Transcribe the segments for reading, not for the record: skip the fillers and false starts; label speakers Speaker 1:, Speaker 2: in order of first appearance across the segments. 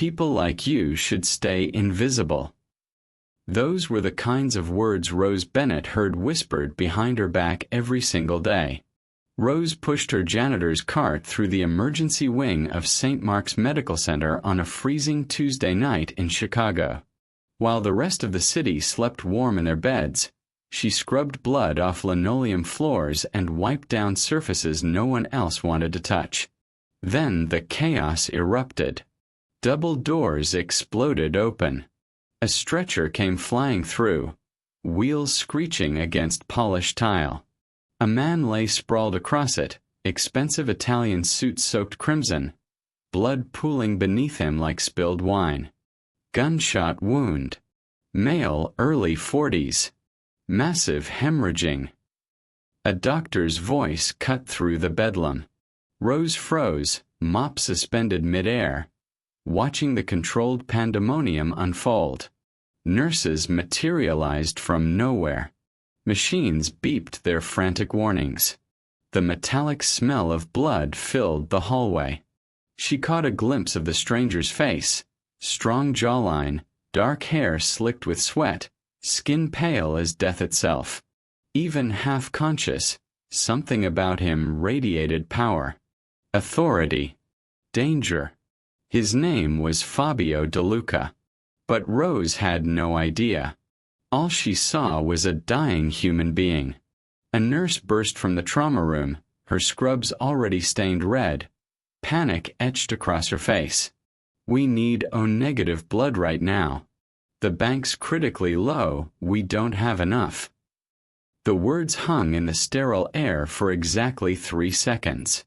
Speaker 1: People like you should stay invisible." Those were the kinds of words Rose Bennett heard whispered behind her back every single day. Rose pushed her janitor's cart through the emergency wing of St. Mark's Medical Center on a freezing Tuesday night in Chicago. While the rest of the city slept warm in their beds, she scrubbed blood off linoleum floors and wiped down surfaces no one else wanted to touch. Then the chaos erupted. Double doors exploded open. A stretcher came flying through, wheels screeching against polished tile. A man lay sprawled across it, expensive Italian suit soaked crimson, blood pooling beneath him like spilled wine. Gunshot wound. Male, early 40s. Massive hemorrhaging. A doctor's voice cut through the bedlam. Rose froze, mop suspended midair, watching the controlled pandemonium unfold. Nurses materialized from nowhere. Machines beeped their frantic warnings. The metallic smell of blood filled the hallway. She caught a glimpse of the stranger's face, strong jawline, dark hair slicked with sweat, skin pale as death itself. Even half-conscious, something about him radiated power, authority, danger. His name was Fabio De Luca. But Rose had no idea. All she saw was a dying human being. A nurse burst from the trauma room, her scrubs already stained red. Panic etched across her face. "We need O-negative blood right now. The bank's critically low, we don't have enough." The words hung in the sterile air for exactly 3 seconds.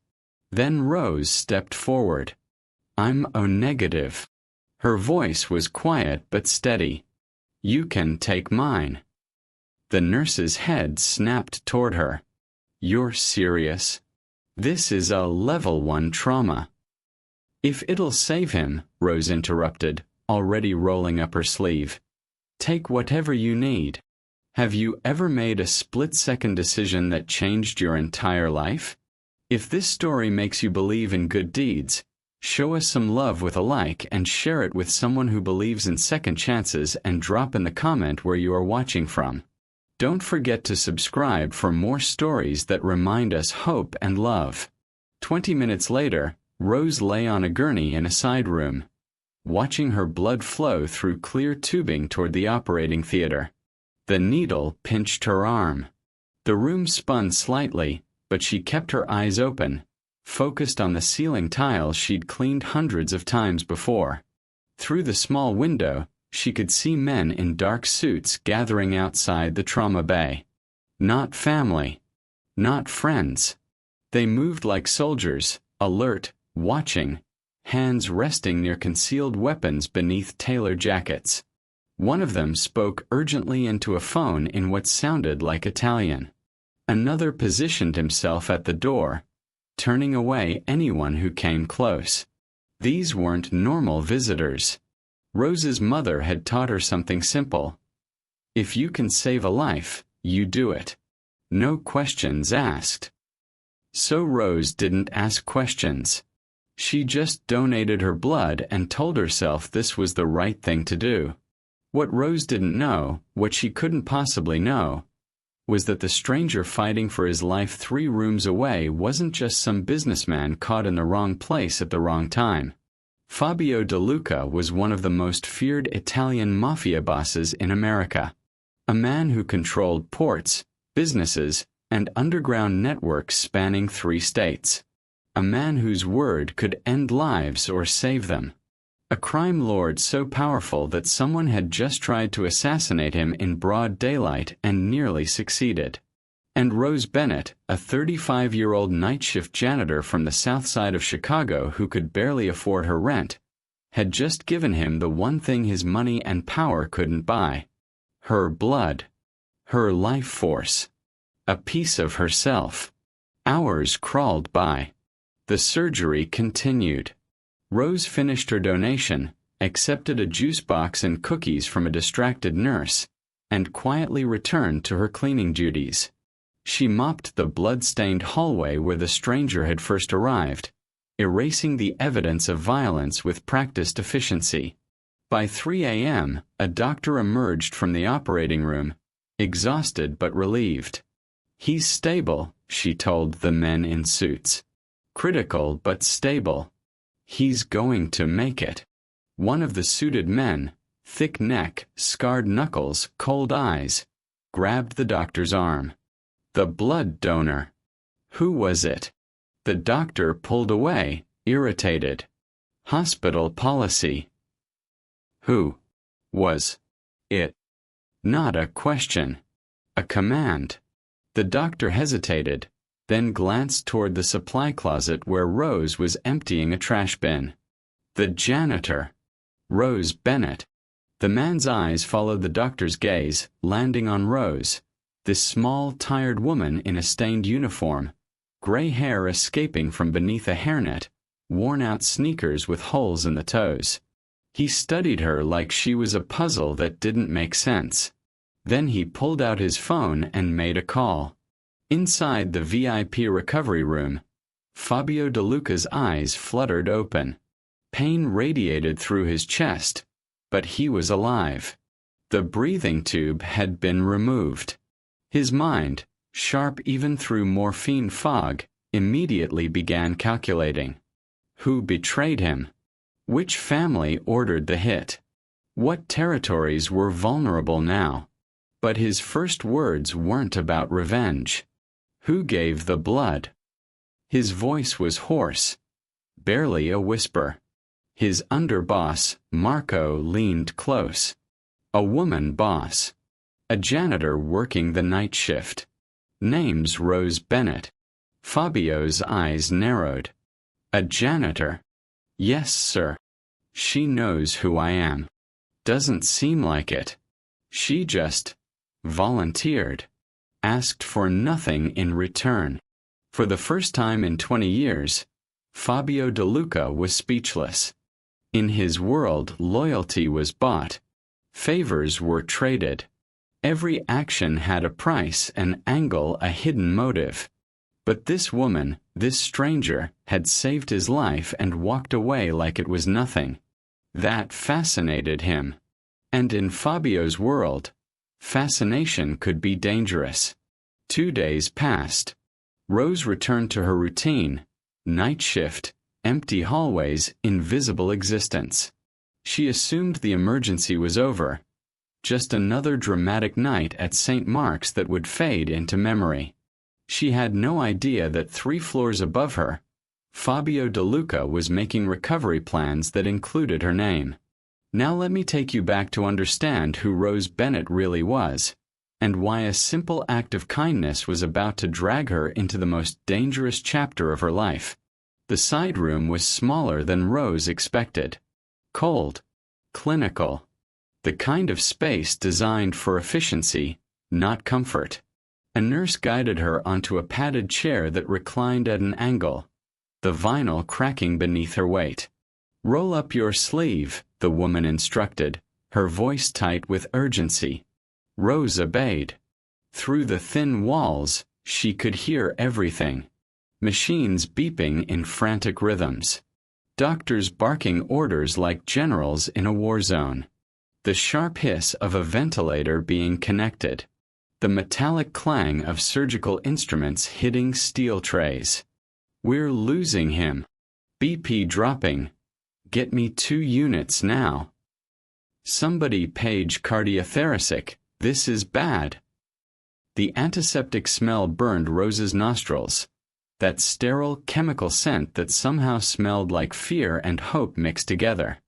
Speaker 1: Then Rose stepped forward. "I'm O-negative." Her voice was quiet but steady. "You can take mine." The nurse's head snapped toward her. "You're serious? This is a level 1 trauma." "If it'll save him," Rose interrupted, already rolling up her sleeve. "Take whatever you need. Have you ever made a split-second decision that changed your entire life? If this story makes you believe in good deeds, show us some love with a like and share it with someone who believes in second chances, and drop in the comment where you are watching from. Don't forget to subscribe for more stories that remind us hope and love. 20 minutes later, Rose lay on a gurney in a side room, watching her blood flow through clear tubing toward the operating theater. The needle pinched her arm. The room spun slightly, but she kept her eyes open, focused on the ceiling tiles she'd cleaned hundreds of times before. Through the small window, she could see men in dark suits gathering outside the trauma bay. Not family. Not friends. They moved like soldiers, alert, watching, hands resting near concealed weapons beneath tailored jackets. One of them spoke urgently into a phone in what sounded like Italian. Another positioned himself at the door, turning away anyone who came close. These weren't normal visitors. Rose's mother had taught her something simple. If you can save a life, you do it. No questions asked. So Rose didn't ask questions. She just donated her blood and told herself this was the right thing to do. What Rose didn't know, what she couldn't possibly know, was that the stranger fighting for his life 3 rooms away wasn't just some businessman caught in the wrong place at the wrong time. Fabio De Luca was one of the most feared Italian mafia bosses in America. A man who controlled ports, businesses, and underground networks spanning 3 states. A man whose word could end lives or save them. A crime lord so powerful that someone had just tried to assassinate him in broad daylight and nearly succeeded. And Rose Bennett, a 35-year-old night shift janitor from the south side of Chicago who could barely afford her rent, had just given him the one thing his money and power couldn't buy. Her blood. Her life force. A piece of herself. Hours crawled by. The surgery continued. Rose finished her donation, accepted a juice box and cookies from a distracted nurse, and quietly returned to her cleaning duties. She mopped the blood-stained hallway where the stranger had first arrived, erasing the evidence of violence with practiced efficiency. By 3 a.m., a doctor emerged from the operating room, exhausted but relieved. "He's stable," she told the men in suits. "Critical but stable. He's going to make it." One of the suited men, thick neck, scarred knuckles, cold eyes, grabbed the doctor's arm. "The blood donor." "Who was it?" The doctor pulled away, irritated. "Hospital policy." Who was it? Not a question. A command. The doctor hesitated, then glanced toward the supply closet where Rose was emptying a trash bin. The janitor. Rose Bennett. The man's eyes followed the doctor's gaze, landing on Rose, this small, tired woman in a stained uniform, gray hair escaping from beneath a hairnet, worn-out sneakers with holes in the toes. He studied her like she was a puzzle that didn't make sense. Then he pulled out his phone and made a call. Inside the VIP recovery room, Fabio De Luca's eyes fluttered open. Pain radiated through his chest, but he was alive. The breathing tube had been removed. His mind, sharp even through morphine fog, immediately began calculating. Who betrayed him? Which family ordered the hit? What territories were vulnerable now? But his first words weren't about revenge. Who gave the blood? His voice was hoarse, barely a whisper. His underboss, Marco, leaned close. A woman boss. A janitor working the night shift. Name's Rose Bennett. Fabio's eyes narrowed. A janitor. "Yes, sir. She knows who I am." "Doesn't seem like it. She just volunteered. Asked for nothing in return." For the first time in 20 years, Fabio De Luca was speechless. In his world, loyalty was bought. Favors were traded. Every action had a price, an angle, a hidden motive. But this woman, this stranger, had saved his life and walked away like it was nothing. That fascinated him. And in Fabio's world, fascination could be dangerous. 2 days passed. Rose returned to her routine, night shift, empty hallways, invisible existence. She assumed the emergency was over. Just another dramatic night at St. Mark's that would fade into memory. She had no idea that 3 floors above her, Fabio De Luca was making recovery plans that included her name. Now let me take you back to understand who Rose Bennett really was, and why a simple act of kindness was about to drag her into the most dangerous chapter of her life. The side room was smaller than Rose expected. Cold. Clinical. The kind of space designed for efficiency, not comfort. A nurse guided her onto a padded chair that reclined at an angle, the vinyl cracking beneath her weight. "Roll up your sleeve," the woman instructed, her voice tight with urgency. Rose obeyed. Through the thin walls, she could hear everything. Machines beeping in frantic rhythms. Doctors barking orders like generals in a war zone. The sharp hiss of a ventilator being connected. The metallic clang of surgical instruments hitting steel trays. "We're losing him. BP dropping. Get me 2 units now. Somebody page cardiothoracic. This is bad." The antiseptic smell burned Rose's nostrils. That sterile chemical scent that somehow smelled like fear and hope mixed together.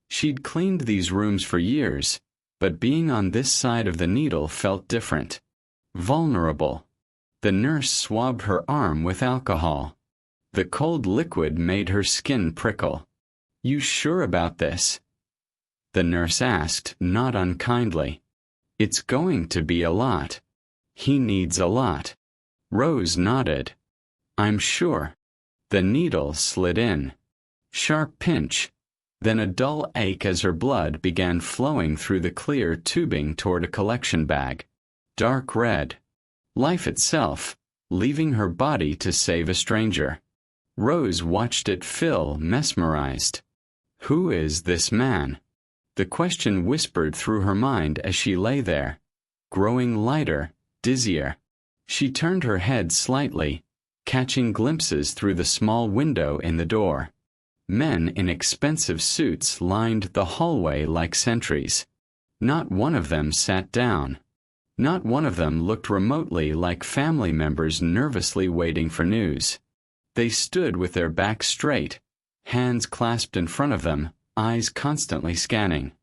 Speaker 1: She'd cleaned these rooms for years, but being on this side of the needle felt different. Vulnerable. The nurse swabbed her arm with alcohol. The cold liquid made her skin prickle. "You sure about this?" the nurse asked, not unkindly. "It's going to be a lot. He needs a lot." Rose nodded. "I'm sure." The needle slid in. Sharp pinch, then a dull ache as her blood began flowing through the clear tubing toward a collection bag. Dark red. Life itself, leaving her body to save a stranger. Rose watched it fill, mesmerized. Who is this man? The question whispered through her mind as she lay there, growing lighter, dizzier. She turned her head slightly, catching glimpses through the small window in the door. Men in expensive suits lined the hallway like sentries. Not one of them sat down. Not one of them looked remotely like family members nervously waiting for news. They stood with their backs straight, hands clasped in front of them, eyes constantly scanning.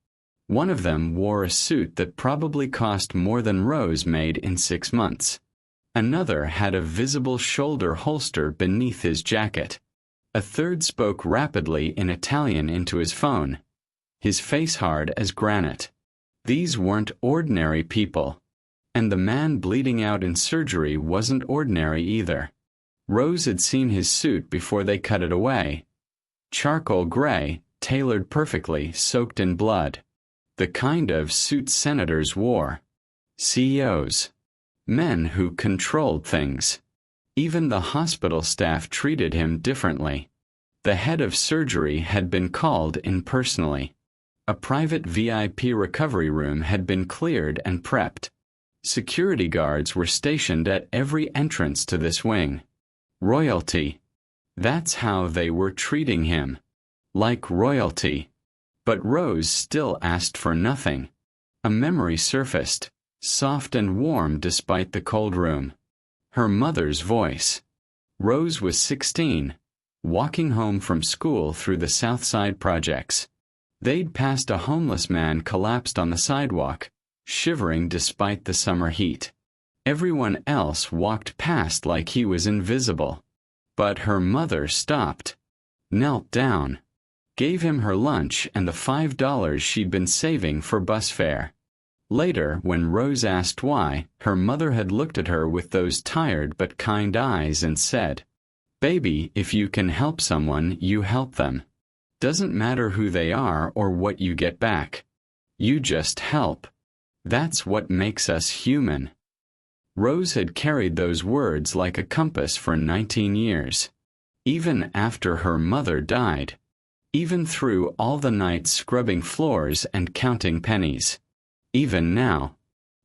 Speaker 1: One of them wore a suit that probably cost more than Rose made in 6 months. Another had a visible shoulder holster beneath his jacket. A third spoke rapidly in Italian into his phone, his face hard as granite. These weren't ordinary people. And the man bleeding out in surgery wasn't ordinary either. Rose had seen his suit before they cut it away. Charcoal gray, tailored perfectly, soaked in blood. The kind of suit senators wore. CEOs. Men who controlled things. Even the hospital staff treated him differently. The head of surgery had been called in personally. A private VIP recovery room had been cleared and prepped. Security guards were stationed at every entrance to this wing. Royalty. That's how they were treating him. Like royalty. But Rose still asked for nothing. A memory surfaced, soft and warm despite the cold room. Her mother's voice. Rose was 16, walking home from school through the South Side projects. They'd passed a homeless man collapsed on the sidewalk, shivering despite the summer heat. Everyone else walked past like he was invisible. But her mother stopped, knelt down, gave him her lunch and the $5 she'd been saving for bus fare. Later, when Rose asked why, her mother had looked at her with those tired but kind eyes and said, "Baby, if you can help someone, you help them. Doesn't matter who they are or what you get back. You just help. That's what makes us human." Rose had carried those words like a compass for 19 years. Even after her mother died. Even through all the nights scrubbing floors and counting pennies. Even now.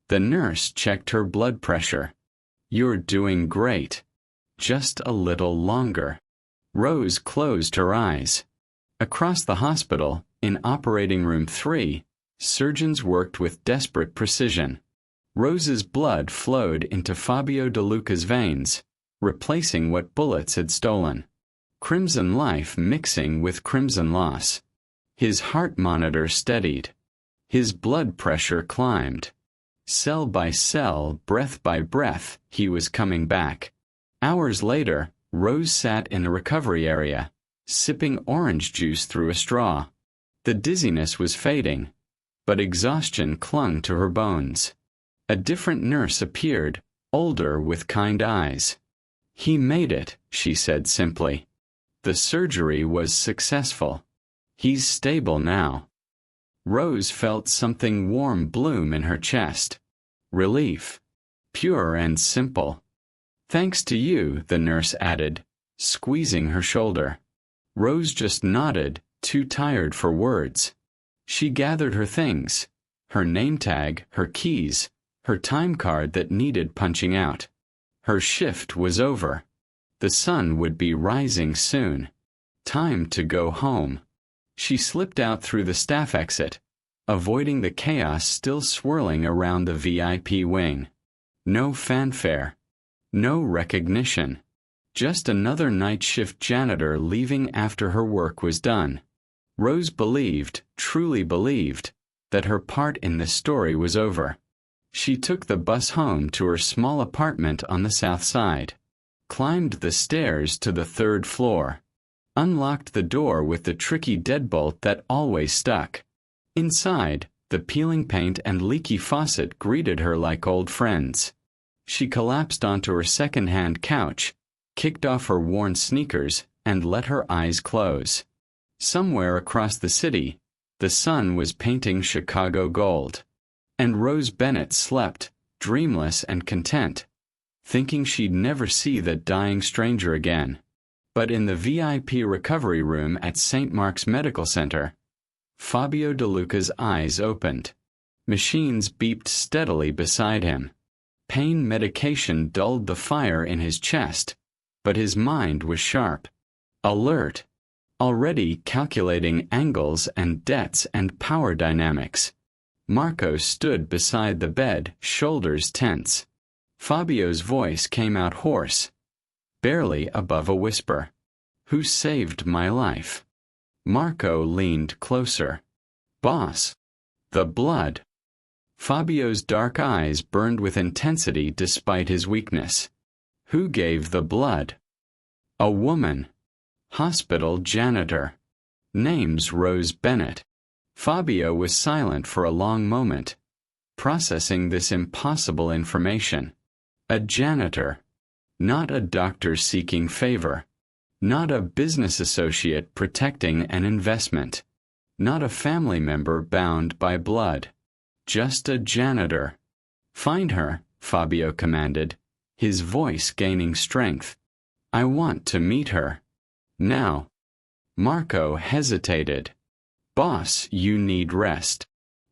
Speaker 1: The nurse checked her blood pressure. "You're doing great. Just a little longer." Rose closed her eyes. Across the hospital, in operating room 3, surgeons worked with desperate precision. Rose's blood flowed into Fabio De Luca's veins, replacing what bullets had stolen. Crimson life mixing with crimson loss. His heart monitor steadied. His blood pressure climbed. Cell by cell, breath by breath, he was coming back. Hours later, Rose sat in the recovery area, sipping orange juice through a straw. The dizziness was fading, but exhaustion clung to her bones. A different nurse appeared, older with kind eyes. "He made it," she said simply. "The surgery was successful. He's stable now." Rose felt something warm bloom in her chest. Relief. Pure and simple. "Thanks to you," the nurse added, squeezing her shoulder. Rose just nodded, too tired for words. She gathered her things, her name tag, her keys, her time card that needed punching out. Her shift was over. The sun would be rising soon. Time to go home. She slipped out through the staff exit, avoiding the chaos still swirling around the VIP wing. No fanfare. No recognition. Just another night shift janitor leaving after her work was done. Rose believed, truly believed, that her part in this story was over. She took the bus home to her small apartment on the South Side, climbed the stairs to the 3rd floor, unlocked the door with the tricky deadbolt that always stuck. Inside, the peeling paint and leaky faucet greeted her like old friends. She collapsed onto her second-hand couch, kicked off her worn sneakers, and let her eyes close. Somewhere across the city, the sun was painting Chicago gold. And Rose Bennett slept, dreamless and content, thinking she'd never see the dying stranger again. But in the VIP recovery room at St. Mark's Medical Center, Fabio De Luca's eyes opened. Machines beeped steadily beside him. Pain medication dulled the fire in his chest, but his mind was sharp, alert, already calculating angles and debts and power dynamics. Marco stood beside the bed, shoulders tense. Fabio's voice came out hoarse, barely above a whisper. "Who saved my life?" Marco leaned closer. "Boss." "The blood." Fabio's dark eyes burned with intensity despite his weakness. "Who gave the blood?" "A woman. Hospital janitor. Name's Rose Bennett." Fabio was silent for a long moment, processing this impossible information. A janitor. Not a doctor seeking favor. Not a business associate protecting an investment. Not a family member bound by blood. Just a janitor. "Find her," Fabio commanded, his voice gaining strength. "I want to meet her. Now." Marco hesitated. "Boss, you need rest.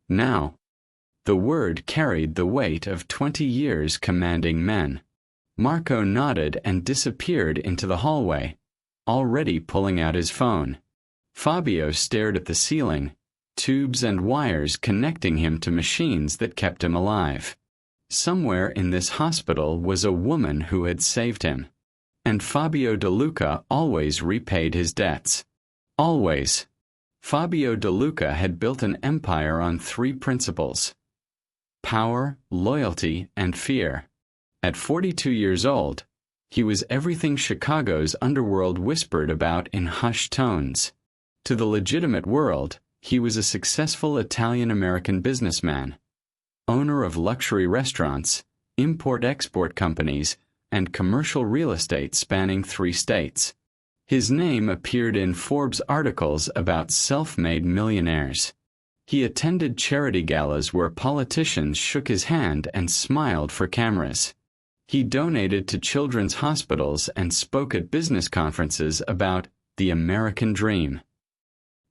Speaker 1: Now." The word carried the weight of 20 years commanding men. Marco nodded and disappeared into the hallway, already pulling out his phone. Fabio stared at the ceiling, tubes and wires connecting him to machines that kept him alive. Somewhere in this hospital was a woman who had saved him. And Fabio De Luca always repaid his debts. Always. Fabio De Luca had built an empire on 3 principles: power, loyalty, and fear. At 42 years old, he was everything Chicago's underworld whispered about in hushed tones. To the legitimate world, he was a successful Italian-American businessman, owner of luxury restaurants, import-export companies, and commercial real estate spanning 3 states. His name appeared in Forbes articles about self-made millionaires. He attended charity galas where politicians shook his hand and smiled for cameras. He donated to children's hospitals and spoke at business conferences about the American dream.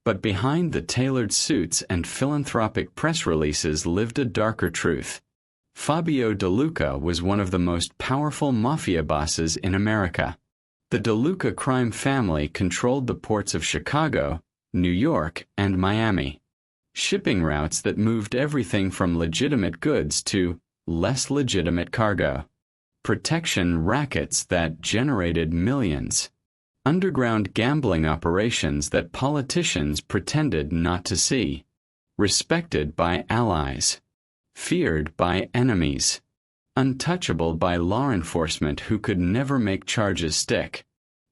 Speaker 1: But behind the tailored suits and philanthropic press releases lived a darker truth. Fabio De Luca was one of the most powerful mafia bosses in America. The De Luca crime family controlled the ports of Chicago, New York, and Miami. Shipping routes that moved everything from legitimate goods to less legitimate cargo. Protection rackets that generated millions. Underground gambling operations that politicians pretended not to see. Respected by allies. Feared by enemies. Untouchable by law enforcement who could never make charges stick.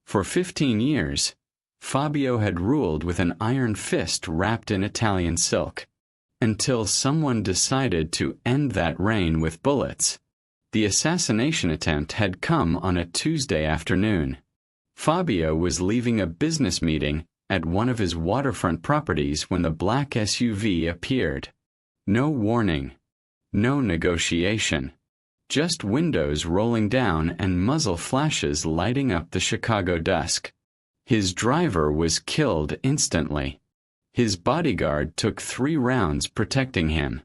Speaker 1: For 15 years, Fabio had ruled with an iron fist wrapped in Italian silk. Until someone decided to end that reign with bullets. The assassination attempt had come on a Tuesday afternoon. Fabio was leaving a business meeting at one of his waterfront properties when the black SUV appeared. No warning. No negotiation. Just windows rolling down and muzzle flashes lighting up the Chicago dusk. His driver was killed instantly. His bodyguard took 3 rounds protecting him.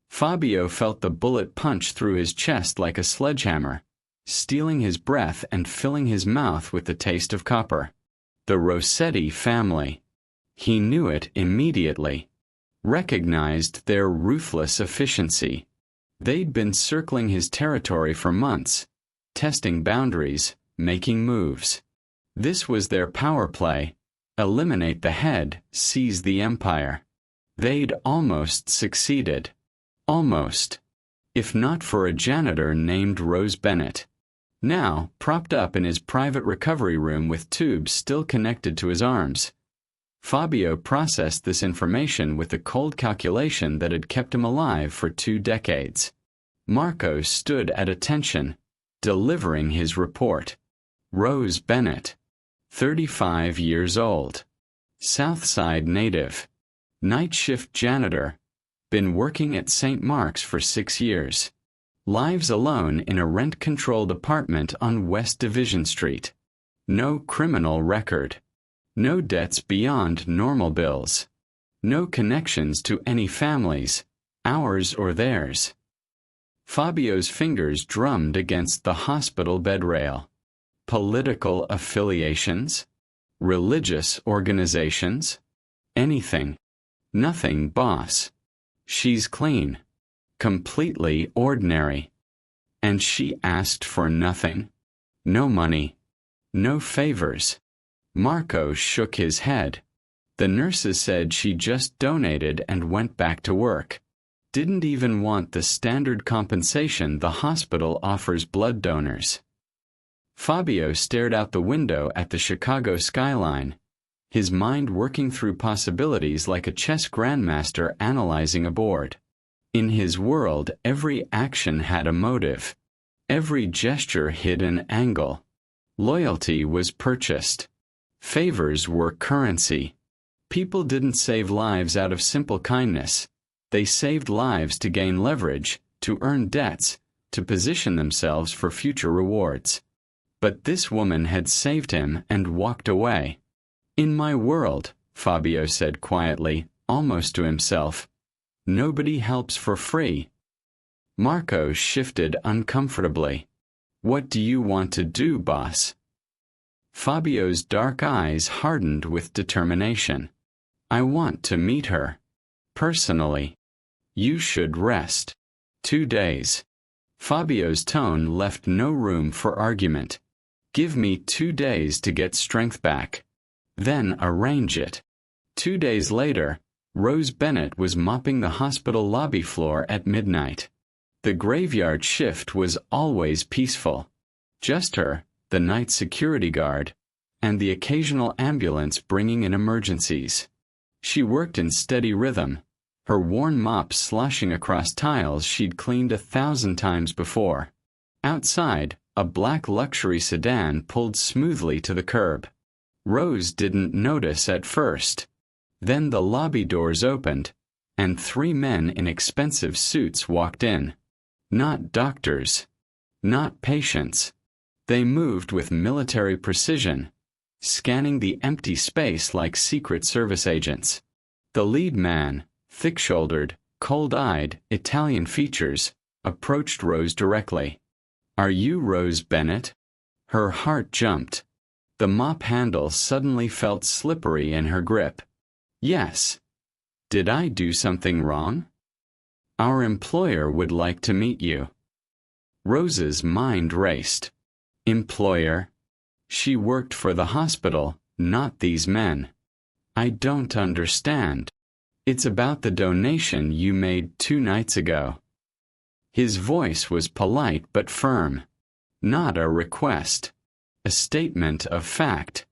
Speaker 1: Fabio felt the bullet punch through his chest like a sledgehammer, stealing his breath and filling his mouth with the taste of copper. The Rossetti family. He knew it immediately. Recognized their ruthless efficiency. They'd been circling his territory for months, testing boundaries, making moves. This was their power play: eliminate the head, seize the empire. They'd almost succeeded. Almost. If not for a janitor named Rose Bennett. Now, propped up in his private recovery room with tubes still connected to his arms, Fabio processed this information with the cold calculation that had kept him alive for 2 decades. Marco stood at attention, delivering his report. Rose Bennett, 35 years old. South Side native. Night shift janitor. Been working at St. Mark's for 6 years. Lives alone in a rent-controlled apartment on West Division Street. No criminal record. No debts beyond normal bills. No connections to any families, ours or theirs. Fabio's fingers drummed against the hospital bed rail. Political affiliations? Religious organizations? Anything. Nothing, boss. She's clean. Completely ordinary. And she asked for nothing? No money. No favors. Marco shook his head. The nurses said she just donated and went back to work. Didn't even want the standard compensation the hospital offers blood donors. Fabio stared out the window at the Chicago skyline, his mind working through possibilities like a chess grandmaster analyzing a board. In his world, every action had a motive. Every gesture hid an angle. Loyalty was purchased. Favors were currency. People didn't save lives out of simple kindness. They saved lives to gain leverage, to earn debts, to position themselves for future rewards. But this woman had saved him and walked away. In my world, Fabio said quietly, almost to himself, nobody helps for free. Marco shifted uncomfortably. What do you want to do, boss? Fabio's dark eyes hardened with determination. I want to meet her. Personally. You should rest. 2 days. Fabio's tone left no room for argument. Give me 2 days to get strength back. Then arrange it. 2 days later, Rose Bennett was mopping the hospital lobby floor at midnight. The graveyard shift was always peaceful. Just her, the night security guard, and the occasional ambulance bringing in emergencies. She worked in steady rhythm, her worn mop sloshing across tiles she'd cleaned 1,000 times before. Outside, a black luxury sedan pulled smoothly to the curb. Rose didn't notice at first. Then the lobby doors opened, and 3 men in expensive suits walked in. Not doctors. Not patients. They moved with military precision, scanning the empty space like Secret Service agents. The lead man, thick-shouldered, cold-eyed, Italian features, approached Rose directly. Are you Rose Bennett? Her heart jumped. The mop handle suddenly felt slippery in her grip. Yes. Did I do something wrong? Our employer would like to meet you. Rose's mind raced. Employer? She worked for the hospital, not these men. I don't understand. It's about the donation you made 2 nights ago. His voice was polite but firm. Not a request. A statement of fact.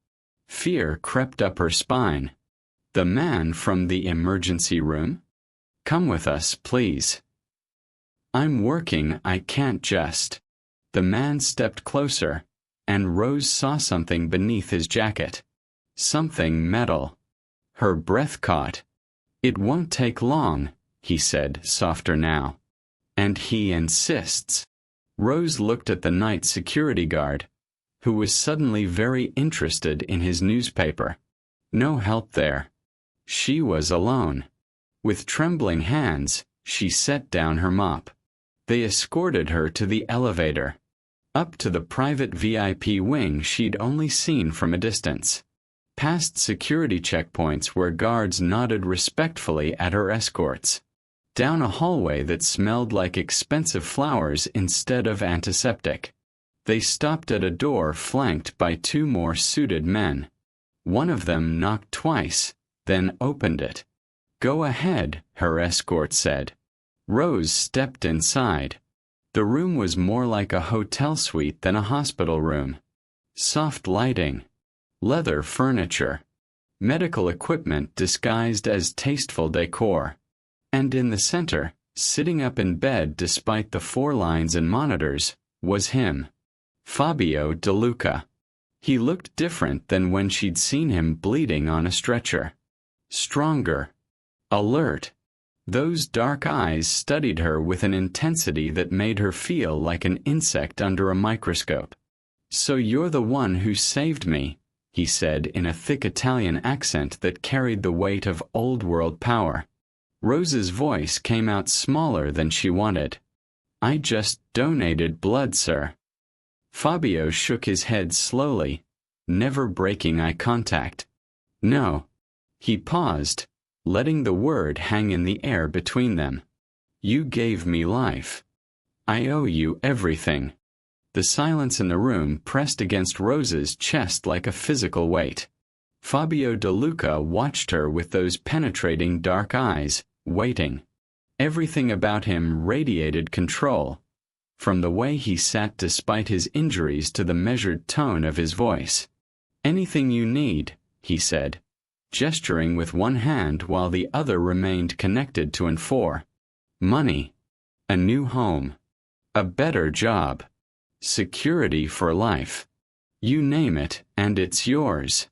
Speaker 1: Fear crept up her spine. The man from the emergency room? Come with us, please. I'm working, I can't just. The man stepped closer, and Rose saw something beneath his jacket. Something metal. Her breath caught. It won't take long, he said, softer now. And he insists. Rose looked at the night security guard, who was suddenly very interested in his newspaper. No help there. She was alone. With trembling hands, she set down her mop. They escorted her to the elevator, up to the private VIP wing she'd only seen from a distance. Past security checkpoints where guards nodded respectfully at her escorts. Down a hallway that smelled like expensive flowers instead of antiseptic. They stopped at a door flanked by 2 more suited men. One of them knocked twice, then opened it. Go ahead, her escort said. Rose stepped inside. The room was more like a hotel suite than a hospital room. Soft lighting. Leather furniture. Medical equipment disguised as tasteful decor. And in the center, sitting up in bed despite the 4 lines and monitors, was him. Fabio De Luca. He looked different than when she'd seen him bleeding on a stretcher. Stronger. Alert. Those dark eyes studied her with an intensity that made her feel like an insect under a microscope. "So you're the one who saved me," he said in a thick Italian accent that carried the weight of old-world power. Rose's voice came out smaller than she wanted. "I just donated blood, sir." Fabio shook his head slowly, never breaking eye contact. "No." He paused, letting the word hang in the air between them. "You gave me life. I owe you everything." The silence in the room pressed against Rose's chest like a physical weight. Fabio De Luca watched her with those penetrating dark eyes, waiting. Everything about him radiated control, from the way he sat despite his injuries to the measured tone of his voice. "Anything you need," he said, gesturing with one hand while the other remained connected to and for. "Money, a new home, a better job, security for life. You name it, and it's yours."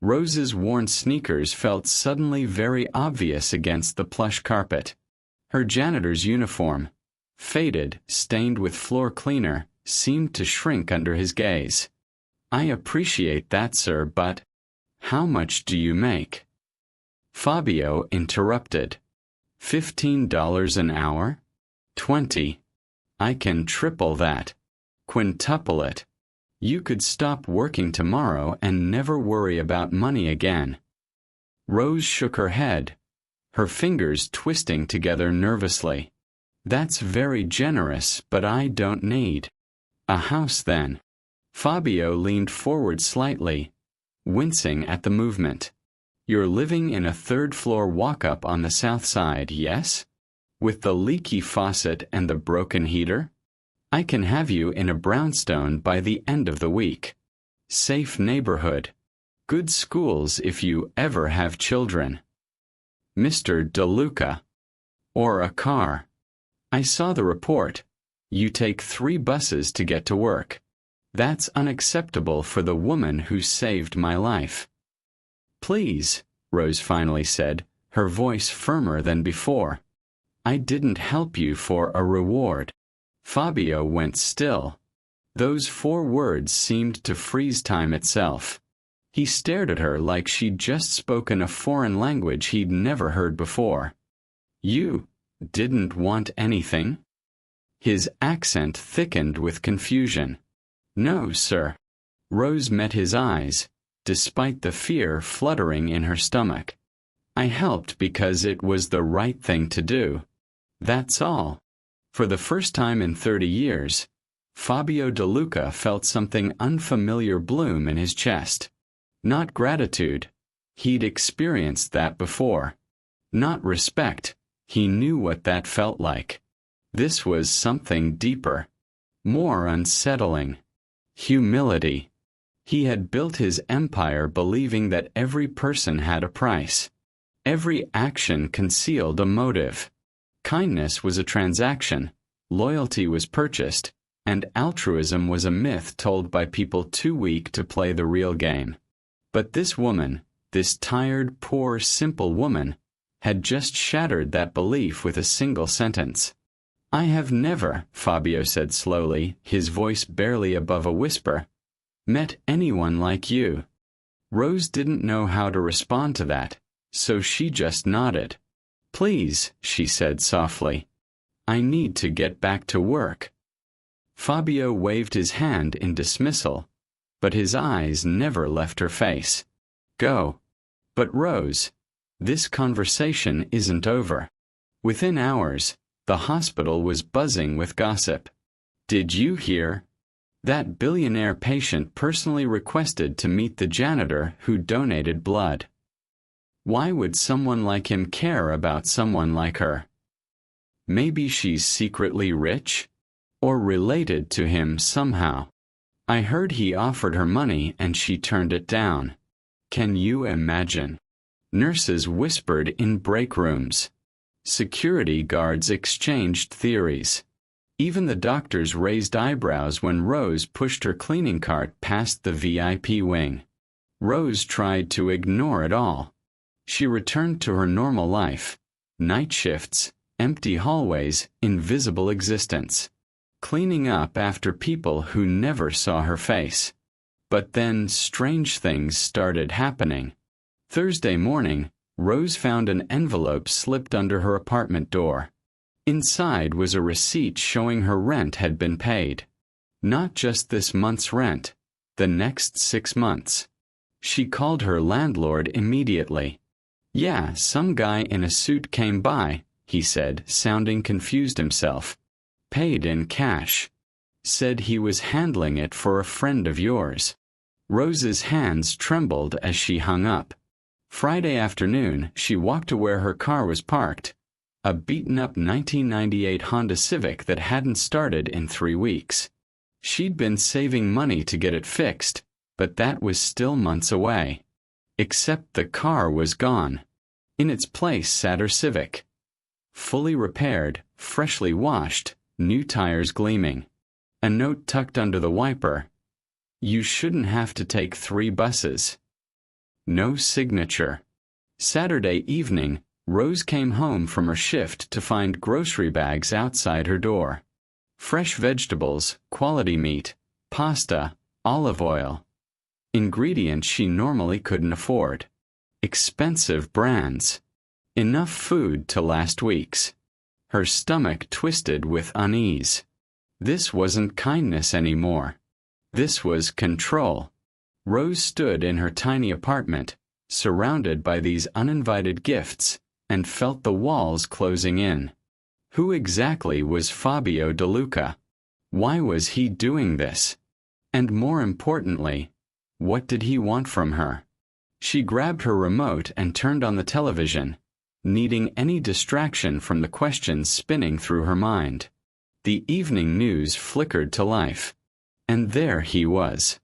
Speaker 1: Rose's worn sneakers felt suddenly very obvious against the plush carpet. Her janitor's uniform, faded, stained with floor cleaner, seemed to shrink under his gaze. "I appreciate that, sir, but how much do you make?" Fabio interrupted. $15 an hour? 20. I can triple that. Quintuple it. You could stop working tomorrow and never worry about money again. Rose shook her head, her fingers twisting together nervously. "That's very generous, but I don't need a house then." Fabio leaned forward slightly, wincing at the movement. "You're living in a third-floor walk-up on the south side, yes? With the leaky faucet and the broken heater? I can have you in a brownstone by the end of the week. Safe neighborhood. Good schools if you ever have children. Mr. De Luca. Or a car. I saw the report. You take 3 buses to get to work. That's unacceptable for the woman who saved my life." "Please," Rose finally said, her voice firmer than before. "I didn't help you for a reward." Fabio went still. Those 4 words seemed to freeze time itself. He stared at her like she'd just spoken a foreign language he'd never heard before. "You didn't want anything?" His accent thickened with confusion. "No, sir." Rose met his eyes, despite the fear fluttering in her stomach. "I helped because it was the right thing to do. That's all." For the first time in 30 years, Fabio De Luca felt something unfamiliar bloom in his chest. Not gratitude. He'd experienced that before. Not respect. He knew what that felt like. This was something deeper. More unsettling. Humility. He had built his empire believing that every person had a price. Every action concealed a motive. Kindness was a transaction, loyalty was purchased, and altruism was a myth told by people too weak to play the real game. But this woman, this tired, poor, simple woman, had just shattered that belief with a single sentence. "I have never," Fabio said slowly, his voice barely above a whisper, "met anyone like you." Rose didn't know how to respond to that, so she just nodded. "Please," she said softly. "I need to get back to work." Fabio waved his hand in dismissal, but his eyes never left her face. "Go." "But Rose, this conversation isn't over." Within hours, the hospital was buzzing with gossip. "Did you hear? That billionaire patient personally requested to meet the janitor who donated blood. Why would someone like him care about someone like her? Maybe she's secretly rich? Or related to him somehow. I heard he offered her money and she turned it down. Can you imagine? Nurses whispered in break rooms. Security guards exchanged theories. Even the doctors raised eyebrows when Rose pushed her cleaning cart past the VIP wing. Rose tried to ignore it all. She returned to her normal life, night shifts, empty hallways, invisible existence. cleaning up after people who never saw her face. But then strange things started happening. Thursday morning, Rose found an envelope slipped under her apartment door. Inside was a receipt showing her rent had been paid. Not just this month's rent, the next 6 months. She called her landlord immediately. "Yeah, some guy in a suit came by," he said, sounding confused himself. "Paid in cash. Said he was handling it for a friend of yours." Rose's hands trembled as she hung up. Friday afternoon, she walked to where her car was parked, a beaten-up 1998 Honda Civic that hadn't started in 3 weeks. She'd been saving money to get it fixed, but that was still months away. Except the car was gone. In its place sat her Civic. Fully repaired, freshly washed, new tires gleaming. A note tucked under the wiper. "You shouldn't have to take 3 buses." No signature. Saturday evening, Rose came home from her shift to find grocery bags outside her door. Fresh vegetables, quality meat, pasta, olive oil. Ingredients she normally couldn't afford. Expensive brands. Enough food to last weeks. Her stomach twisted with unease. This wasn't kindness anymore. This was control. Rose stood in her tiny apartment, surrounded by these uninvited gifts, and felt the walls closing in. Who exactly was Fabio De Luca? Why was he doing this? And more importantly, what did he want from her? She grabbed her remote and turned on the television, needing any distraction from the questions spinning through her mind. The evening news flickered to life. And there he was.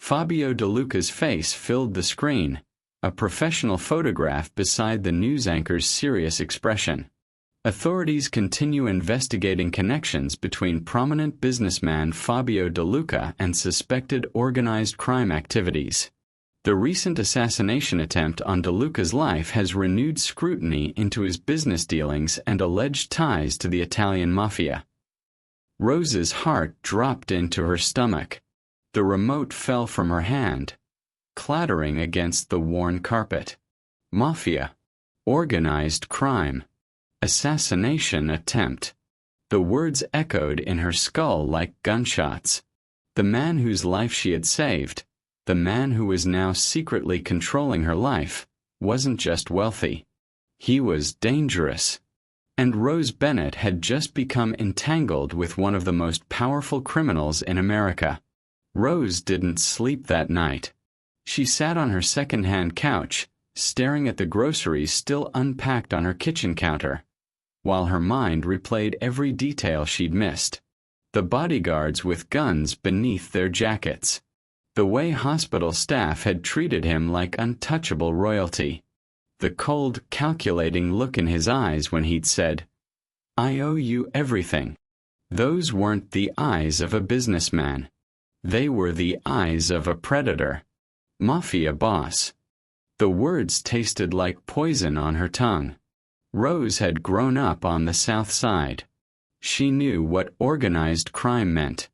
Speaker 1: Fabio De Luca's face filled the screen, a professional photograph beside the news anchor's serious expression. Authorities continue investigating connections between prominent businessman Fabio De Luca and suspected organized crime activities. The recent assassination attempt on De Luca's life has renewed scrutiny into his business dealings and alleged ties to the Italian Mafia. Rose's heart dropped into her stomach. The remote fell from her hand, clattering against the worn carpet. Mafia. Organized crime. Assassination attempt. The words echoed in her skull like gunshots. The man whose life she had saved, the man who was now secretly controlling her life, wasn't just wealthy. He was dangerous. And Rose Bennett had just become entangled with one of the most powerful criminals in America. Rose didn't sleep that night. She sat on her second-hand couch, staring at the groceries still unpacked on her kitchen counter, while her mind replayed every detail she'd missed. The bodyguards with guns beneath their jackets. The way hospital staff had treated him like untouchable royalty. The cold, calculating look in his eyes when he'd said, "I owe you everything." Those weren't the eyes of a businessman. They were the eyes of a predator. Mafia boss. The words tasted like poison on her tongue. Rose had grown up on the South Side. She knew what organized crime meant.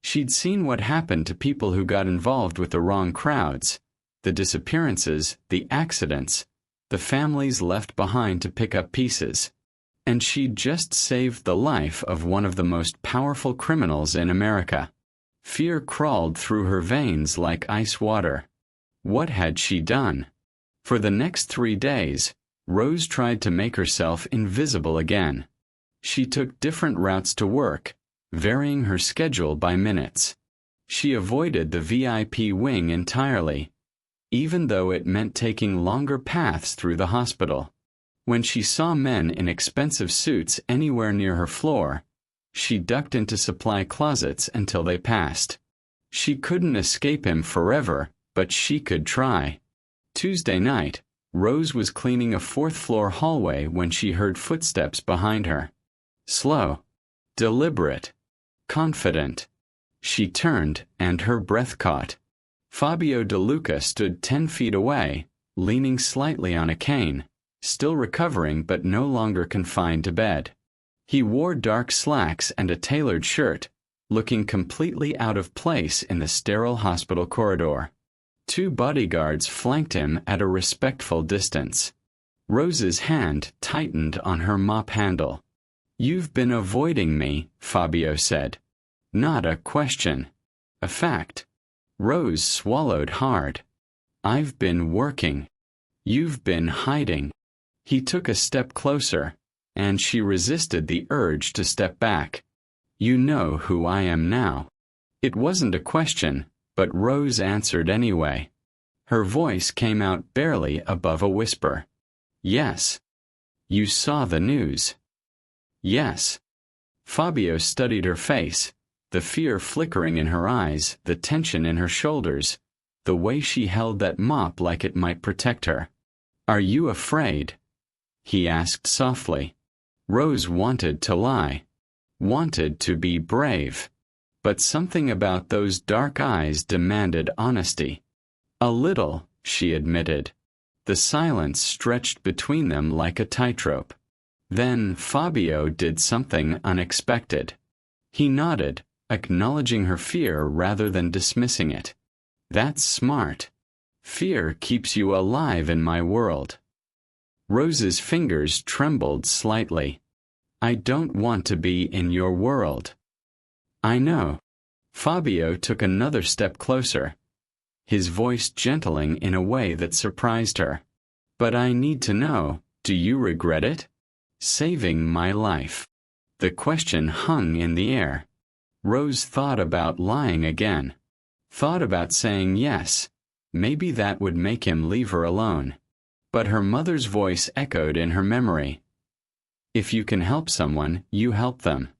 Speaker 1: She'd seen what happened to people who got involved with the wrong crowds, the disappearances, the accidents, the families left behind to pick up pieces. And she'd just saved the life of one of the most powerful criminals in America. Fear crawled through her veins like ice water. What had she done? For the next 3 days, Rose tried to make herself invisible again. She took different routes to work, varying her schedule by minutes. She avoided the VIP wing entirely, even though it meant taking longer paths through the hospital. When she saw men in expensive suits anywhere near her floor, she ducked into supply closets until they passed. She couldn't escape him forever, but she could try. Tuesday night, Rose was cleaning a 4th-floor hallway when she heard footsteps behind her. Slow, deliberate, confident. She turned, and her breath caught. Fabio De Luca stood 10 feet away, leaning slightly on a cane, still recovering but no longer confined to bed. He wore dark slacks and a tailored shirt, looking completely out of place in the sterile hospital corridor. 2 bodyguards flanked him at a respectful distance. Rose's hand tightened on her mop handle. "You've been avoiding me," Fabio said. "Not a question. A fact." Rose swallowed hard. "I've been working. You've been hiding." He took a step closer, and she resisted the urge to step back. "You know who I am now." It wasn't a question, but Rose answered anyway. Her voice came out barely above a whisper. "Yes." "You saw the news." "Yes." Fabio studied her face, the fear flickering in her eyes, the tension in her shoulders, the way she held that mop like it might protect her. "Are you afraid?" he asked softly. Rose wanted to lie, wanted to be brave, but something about those dark eyes demanded honesty. "A little," she admitted. The silence stretched between them like a tightrope. Then Fabio did something unexpected. He nodded, acknowledging her fear rather than dismissing it. "That's smart. Fear keeps you alive in my world." Rose's fingers trembled slightly. "I don't want to be in your world." "I know." Fabio took another step closer, his voice gentling in a way that surprised her. "But I need to know, do you regret it? Saving my life." The question hung in the air. Rose thought about lying again. Thought about saying yes. Maybe that would make him leave her alone. But her mother's voice echoed in her memory. "If you can help someone, you help them."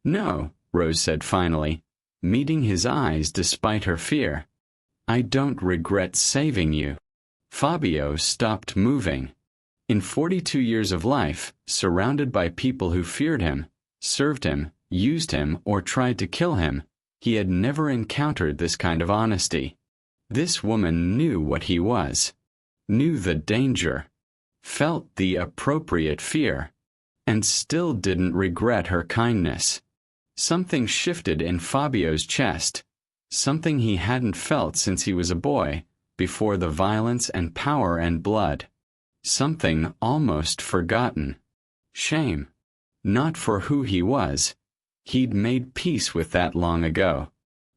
Speaker 1: "No," Rose said finally, meeting his eyes despite her fear. "I don't regret saving you." Fabio stopped moving. In 42 years of life, surrounded by people who feared him, served him, used him, or tried to kill him, he had never encountered this kind of honesty. This woman knew what he was, knew the danger, felt the appropriate fear, and still didn't regret her kindness. Something shifted in Fabio's chest, something he hadn't felt since he was a boy, before the violence and power and blood. Something almost forgotten. Shame. Not for who he was. He'd made peace with that long ago.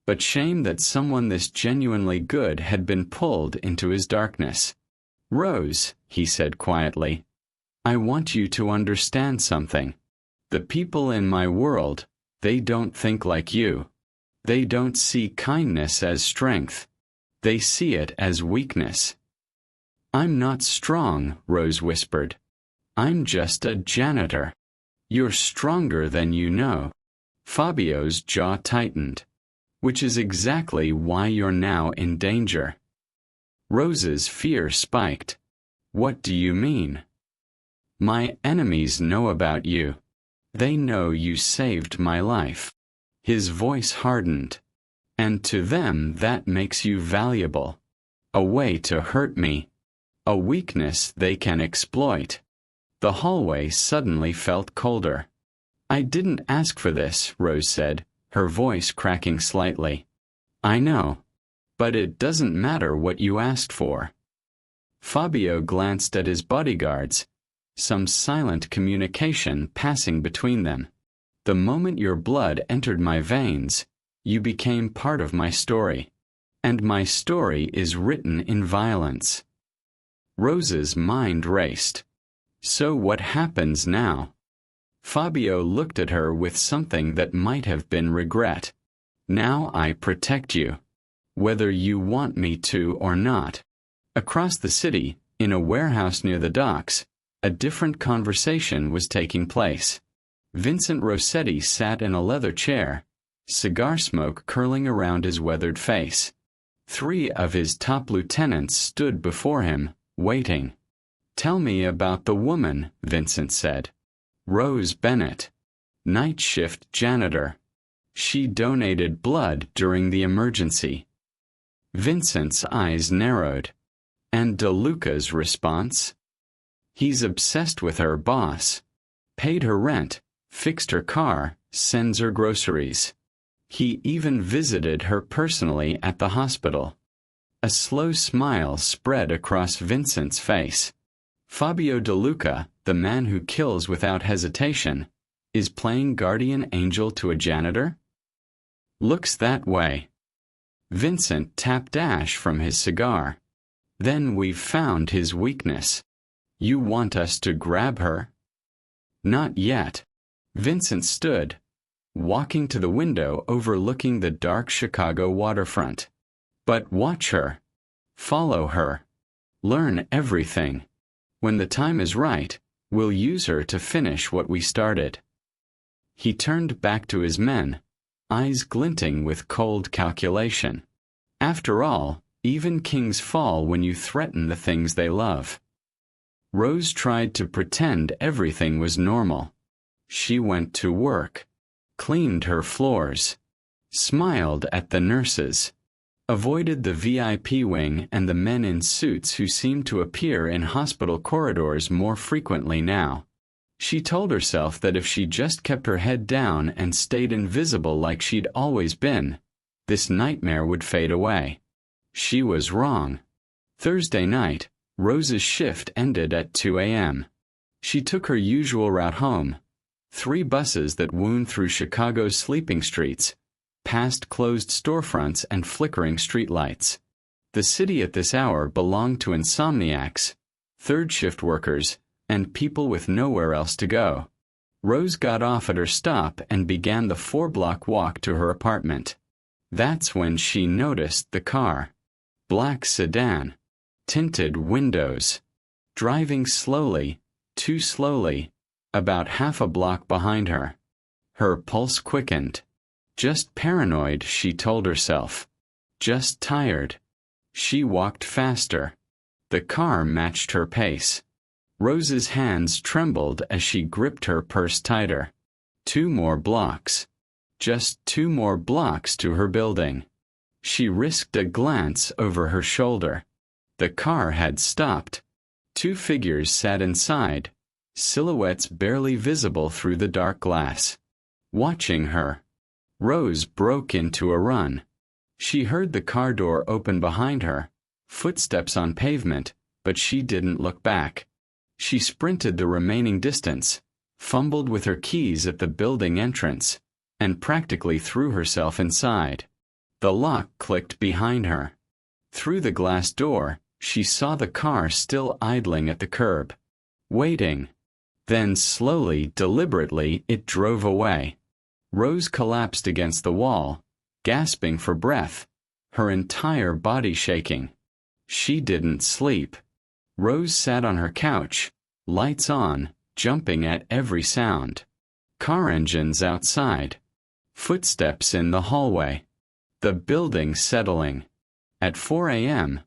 Speaker 1: But shame that someone this genuinely good had been pulled into his darkness. "Rose," he said quietly, "I want you to understand something. The people in my world, they don't think like you. They don't see kindness as strength. They see it as weakness." "I'm not strong," Rose whispered. "I'm just a janitor." "You're stronger than you know." Fabio's jaw tightened. "Which is exactly why you're now in danger." Rose's fear spiked. "What do you mean?" "My enemies know about you. They know you saved my life." His voice hardened. "And to them that makes you valuable. A way to hurt me. A weakness they can exploit." The hallway suddenly felt colder. "I didn't ask for this," Rose said, her voice cracking slightly. "I know. But it doesn't matter what you asked for." Fabio glanced at his bodyguards, some silent communication passing between them. "The moment your blood entered my veins, you became part of my story. And my story is written in violence." Rose's mind raced. "So what happens now?" Fabio looked at her with something that might have been regret. "Now I protect you. Whether you want me to or not." Across the city, in a warehouse near the docks, a different conversation was taking place. Vincent Rossetti sat in a leather chair, cigar smoke curling around his weathered face. 3 of his top lieutenants stood before him, waiting. "Tell me about the woman," Vincent said. "Rose Bennett. Night shift janitor. She donated blood during the emergency." Vincent's eyes narrowed. "And DeLuca's response?" "He's obsessed with her, boss. Paid her rent, fixed her car, sends her groceries." He even visited her personally at the hospital. A slow smile spread across Vincent's face. Fabio De Luca, the man who kills without hesitation, is playing guardian angel to a janitor? Looks that way. Vincent tapped ash from his cigar. Then we've found his weakness. You want us to grab her? Not yet. Vincent stood, walking to the window overlooking the dark Chicago waterfront. But watch her. Follow her. Learn everything. When the time is right, we'll use her to finish what we started. He turned back to his men, eyes glinting with cold calculation. After all, even kings fall when you threaten the things they love. Rose tried to pretend everything was normal. She went to work, cleaned her floors, smiled at the nurses, avoided the VIP wing and the men in suits who seemed to appear in hospital corridors more frequently now. She told herself that if she just kept her head down and stayed invisible like she'd always been, this nightmare would fade away. She was wrong. Thursday night, Rose's shift ended at 2 a.m. She took her usual route home, 3 buses that wound through Chicago's sleeping streets, past closed storefronts and flickering streetlights. The city at this hour belonged to insomniacs, third-shift workers, and people with nowhere else to go. Rose got off at her stop and began the 4-block walk to her apartment. That's when she noticed the car. Black sedan, tinted windows, driving slowly, too slowly, about half a block behind her. Her pulse quickened. Just paranoid, she told herself. Just tired. She walked faster. The car matched her pace. Rose's hands trembled as she gripped her purse tighter. 2 more blocks. Just 2 more blocks to her building. She risked a glance over her shoulder. The car had stopped. 2 figures sat inside, silhouettes barely visible through the dark glass. Watching her. Rose broke into a run. She heard the car door open behind her, footsteps on pavement, but she didn't look back. She sprinted the remaining distance, fumbled with her keys at the building entrance, and practically threw herself inside. The lock clicked behind her. Through the glass door, she saw the car still idling at the curb, waiting. Then slowly, deliberately, it drove away. Rose collapsed against the wall, gasping for breath, her entire body shaking. She didn't sleep. Rose sat on her couch, lights on, jumping at every sound. Car engines outside. Footsteps in the hallway. The building settling. At 4 a.m.,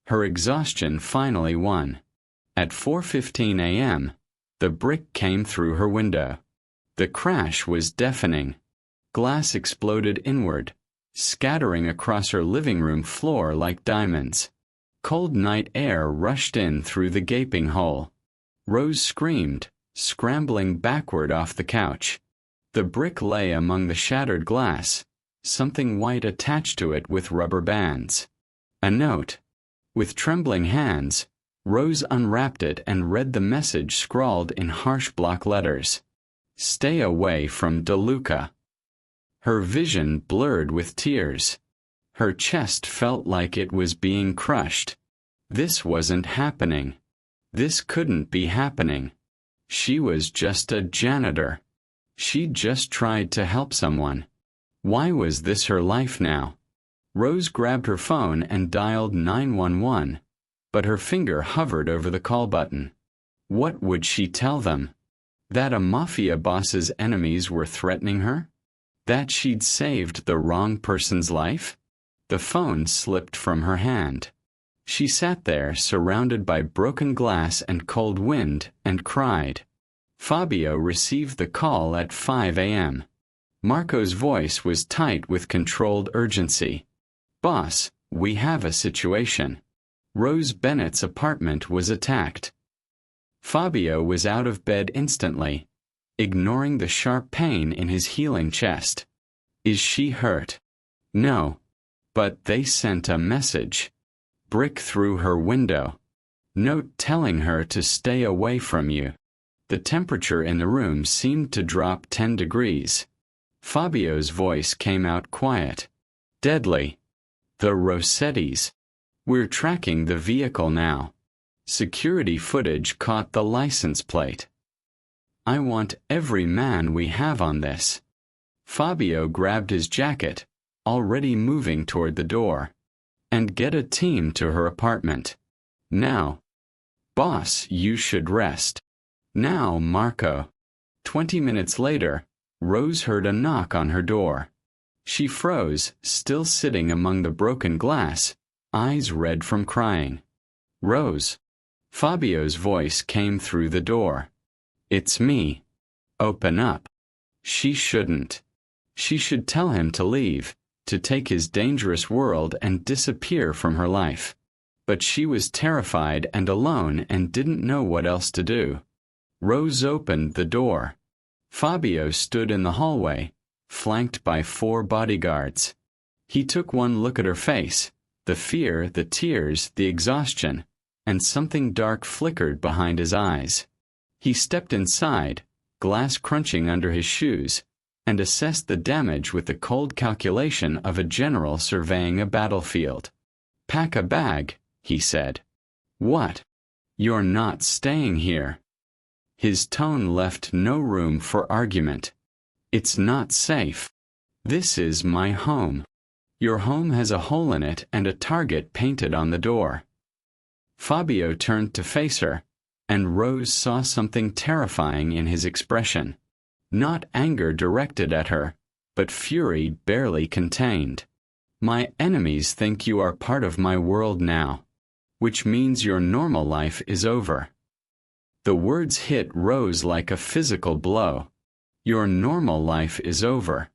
Speaker 1: her exhaustion finally won. At 4:15 a.m., the brick came through her window. The crash was deafening. Glass exploded inward, scattering across her living room floor like diamonds. Cold night air rushed in through the gaping hole. Rose screamed, scrambling backward off the couch. The brick lay among the shattered glass, something white attached to it with rubber bands. A note. With trembling hands, Rose unwrapped it and read the message scrawled in harsh block letters. Stay away from De Luca. Her vision blurred with tears. Her chest felt like it was being crushed. This wasn't happening. This couldn't be happening. She was just a janitor. She'd just tried to help someone. Why was this her life now? Rose grabbed her phone and dialed 911, but her finger hovered over the call button. What would she tell them? That a Mafia boss's enemies were threatening her? That she'd saved the wrong person's life? The phone slipped from her hand. She sat there, surrounded by broken glass and cold wind, and cried. Fabio received the call at 5 a.m. Marco's voice was tight with controlled urgency. Boss, we have a situation. Rose Bennett's apartment was attacked. Fabio was out of bed instantly, ignoring the sharp pain in his healing chest. Is she hurt? No. But they sent a message. Brick through her window. Note telling her to stay away from you. The temperature in the room seemed to drop 10 degrees. Fabio's voice came out quiet. Deadly. The Rossettis. We're tracking the vehicle now. Security footage caught the license plate. I want every man we have on this. Fabio grabbed his jacket, already moving toward the door. And get a team to her apartment. Now. Boss, you should rest. Now, Marco. 20 minutes later, Rose heard a knock on her door. She froze, still sitting among the broken glass, eyes red from crying. Rose. Fabio's voice came through the door. It's me. Open up. She shouldn't. She should tell him to leave, to take his dangerous world and disappear from her life. But she was terrified and alone and didn't know what else to do. Rose opened the door. Fabio stood in the hallway, flanked by 4 bodyguards. He took one look at her face, the fear, the tears, the exhaustion, and something dark flickered behind his eyes. He stepped inside, glass crunching under his shoes, and assessed the damage with the cold calculation of a general surveying a battlefield. Pack a bag, he said. What? You're not staying here. His tone left no room for argument. It's not safe. This is my home. Your home has a hole in it and a target painted on the door. Fabio turned to face her, and Rose saw something terrifying in his expression. Not anger directed at her, but fury barely contained. My enemies think you are part of my world now, which means your normal life is over. The words hit Rose like a physical blow. Your normal life is over.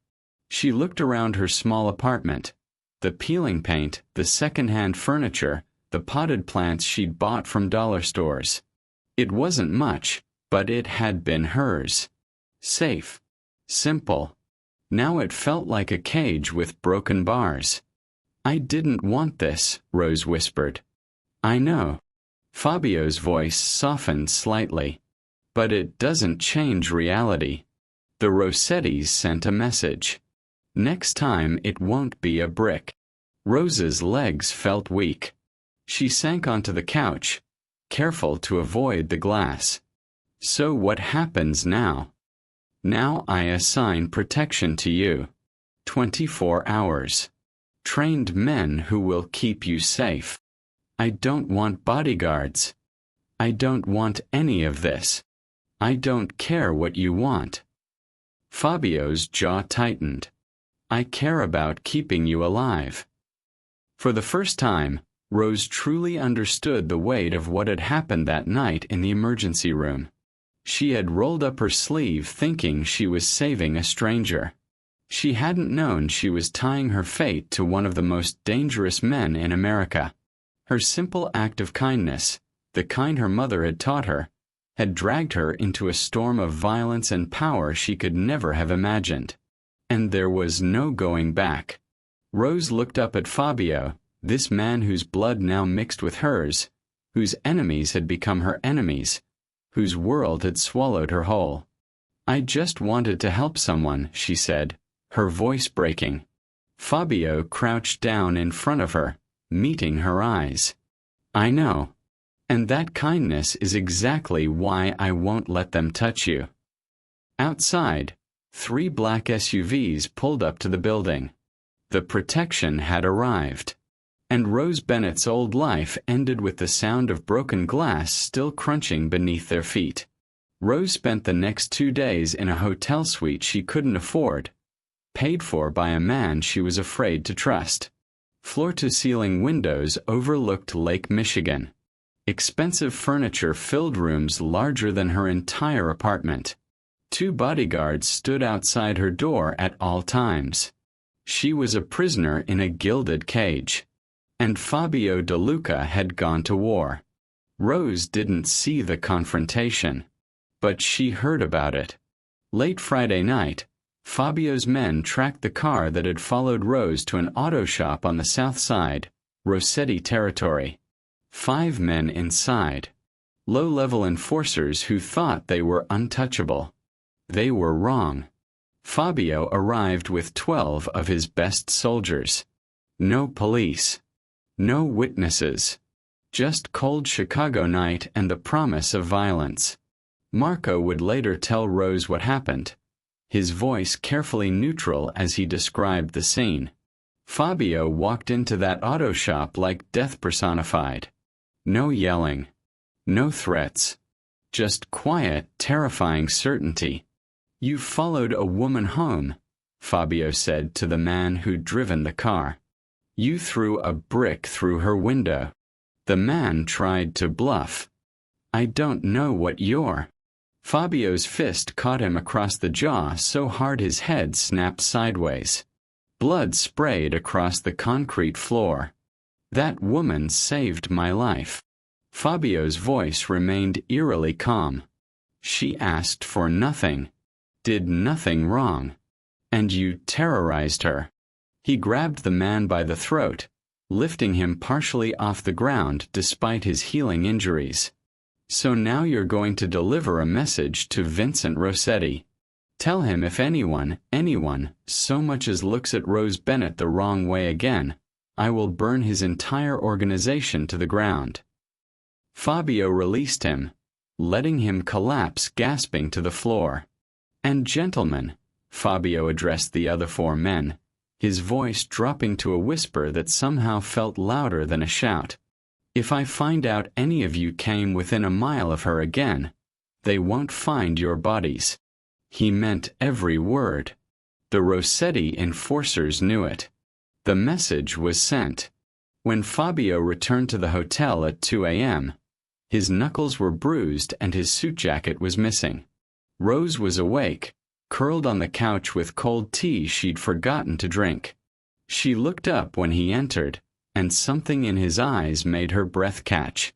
Speaker 1: She looked around her small apartment. The peeling paint, the second-hand furniture, the potted plants she'd bought from dollar stores. It wasn't much, but it had been hers. Safe. Simple. Now it felt like a cage with broken bars. I didn't want this, Rose whispered. I know. Fabio's voice softened slightly. But it doesn't change reality. The Rossettis sent a message. Next time it won't be a brick. Rose's legs felt weak. She sank onto the couch, careful to avoid the glass. So what happens now? Now I assign protection to you. 24 hours. Trained men who will keep you safe. I don't want bodyguards. I don't want any of this. I don't care what you want. Fabio's jaw tightened. I care about keeping you alive. For the first time, Rose truly understood the weight of what had happened that night in the emergency room. She had rolled up her sleeve thinking she was saving a stranger. She hadn't known she was tying her fate to one of the most dangerous men in America. Her simple act of kindness, the kind her mother had taught her, had dragged her into a storm of violence and power she could never have imagined. And there was no going back. Rose looked up at Fabio, this man whose blood now mixed with hers, whose enemies had become her enemies, whose world had swallowed her whole. I just wanted to help someone, she said, her voice breaking. Fabio crouched down in front of her, meeting her eyes. I know. And that kindness is exactly why I won't let them touch you. Outside, 3 black SUVs pulled up to the building. The protection had arrived. And Rose Bennett's old life ended with the sound of broken glass still crunching beneath their feet. Rose spent the next 2 days in a hotel suite she couldn't afford, paid for by a man she was afraid to trust. Floor-to-ceiling windows overlooked Lake Michigan. Expensive furniture filled rooms larger than her entire apartment. 2 bodyguards stood outside her door at all times. She was a prisoner in a gilded cage. And Fabio De Luca had gone to war. Rose didn't see the confrontation. But she heard about it. Late Friday night, Fabio's men tracked the car that had followed Rose to an auto shop on the south side, Rossetti territory. 5 men inside. Low-level enforcers who thought they were untouchable. They were wrong. Fabio arrived with 12 of his best soldiers. No police. No witnesses. Just cold Chicago night and the promise of violence. Marco would later tell Rose what happened, his voice carefully neutral as he described the scene. Fabio walked into that auto shop like death personified. No yelling. No threats. Just quiet, terrifying certainty. "You followed a woman home," Fabio said to the man who'd driven the car. "You threw a brick through her window." The man tried to bluff. "I don't know what you're." Fabio's fist caught him across the jaw so hard his head snapped sideways. Blood sprayed across the concrete floor. "That woman saved my life." Fabio's voice remained eerily calm. "She asked for nothing, did nothing wrong, and you terrorized her." He grabbed the man by the throat, lifting him partially off the ground despite his healing injuries. "So now you're going to deliver a message to Vincent Rossetti. Tell him if anyone, so much as looks at Rose Bennett the wrong way again, I will burn his entire organization to the ground." Fabio released him, letting him collapse gasping to the floor. "And gentlemen," Fabio addressed the other 4 men, his voice dropping to a whisper that somehow felt louder than a shout, "if I find out any of you came within a mile of her again, they won't find your bodies." He meant every word. The Rossetti enforcers knew it. The message was sent. When Fabio returned to the hotel at 2 a.m., his knuckles were bruised and his suit jacket was missing. Rose was awake, curled on the couch with cold tea she'd forgotten to drink. She looked up when he entered, and something in his eyes made her breath catch.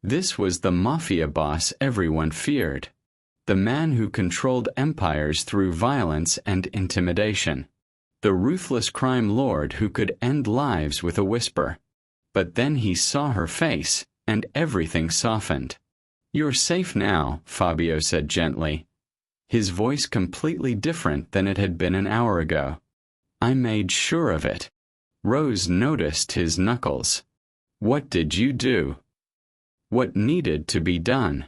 Speaker 1: This was the Mafia boss everyone feared. The man who controlled empires through violence and intimidation. The ruthless crime lord who could end lives with a whisper. But then he saw her face, and everything softened. "You're safe now," Fabio said gently, his voice completely different than it had been an hour ago. "I made sure of it." Rose noticed his knuckles. "What did you do?" "What needed to be done?"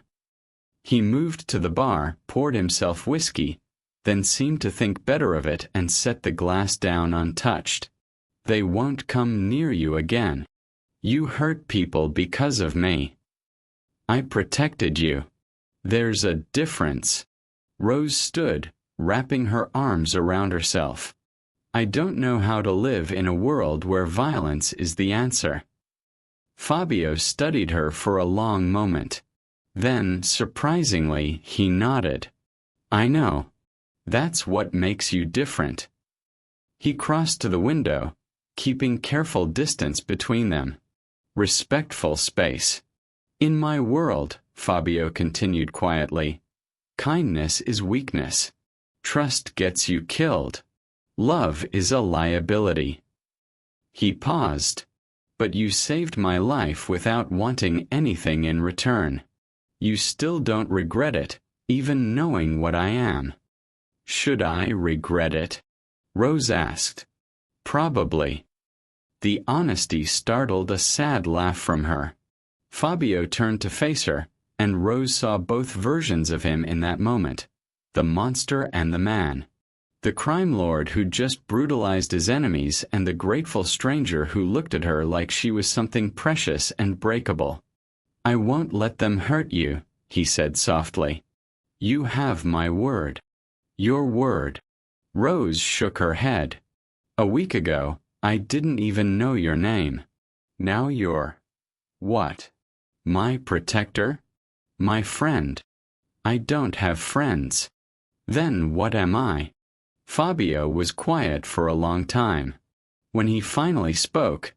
Speaker 1: He moved to the bar, poured himself whiskey, then seemed to think better of it and set the glass down untouched. "They won't come near you again. You hurt people because of me. I protected you. There's a difference." Rose stood, wrapping her arms around herself. "I don't know how to live in a world where violence is the answer." Fabio studied her for a long moment. Then, surprisingly, he nodded. "I know. That's what makes you different." He crossed to the window, keeping careful distance between them. Respectful space. "In my world," Fabio continued quietly, "kindness is weakness. Trust gets you killed. Love is a liability." He paused. "But you saved my life without wanting anything in return. You still don't regret it, even knowing what I am." "Should I regret it?" Rose asked. "Probably." The honesty startled a sad laugh from her. Fabio turned to face her, and Rose saw both versions of him in that moment, the monster and the man. The crime lord who'd just brutalized his enemies and the grateful stranger who looked at her like she was something precious and breakable. "I won't let them hurt you," he said softly. "You have my word." "Your word." Rose shook her head. "A week ago, I didn't even know your name. Now you're... what? My protector? My friend? I don't have friends. Then what am I?" Fabio was quiet for a long time. When he finally spoke,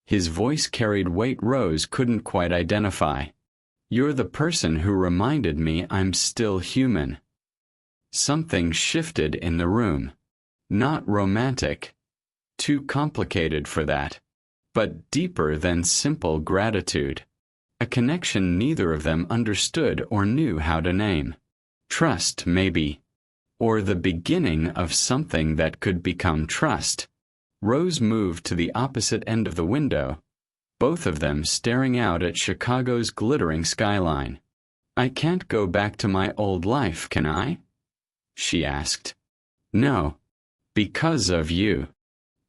Speaker 1: his voice carried weight Rose couldn't quite identify. "You're the person who reminded me I'm still human." Something shifted in the room. Not romantic. Too complicated for that. But deeper than simple gratitude. A connection neither of them understood or knew how to name. Trust, maybe. Or the beginning of something that could become trust. Rose moved to the opposite end of the window, both of them staring out at Chicago's glittering skyline. "I can't go back to my old life, can I?" she asked. "No. Because of you.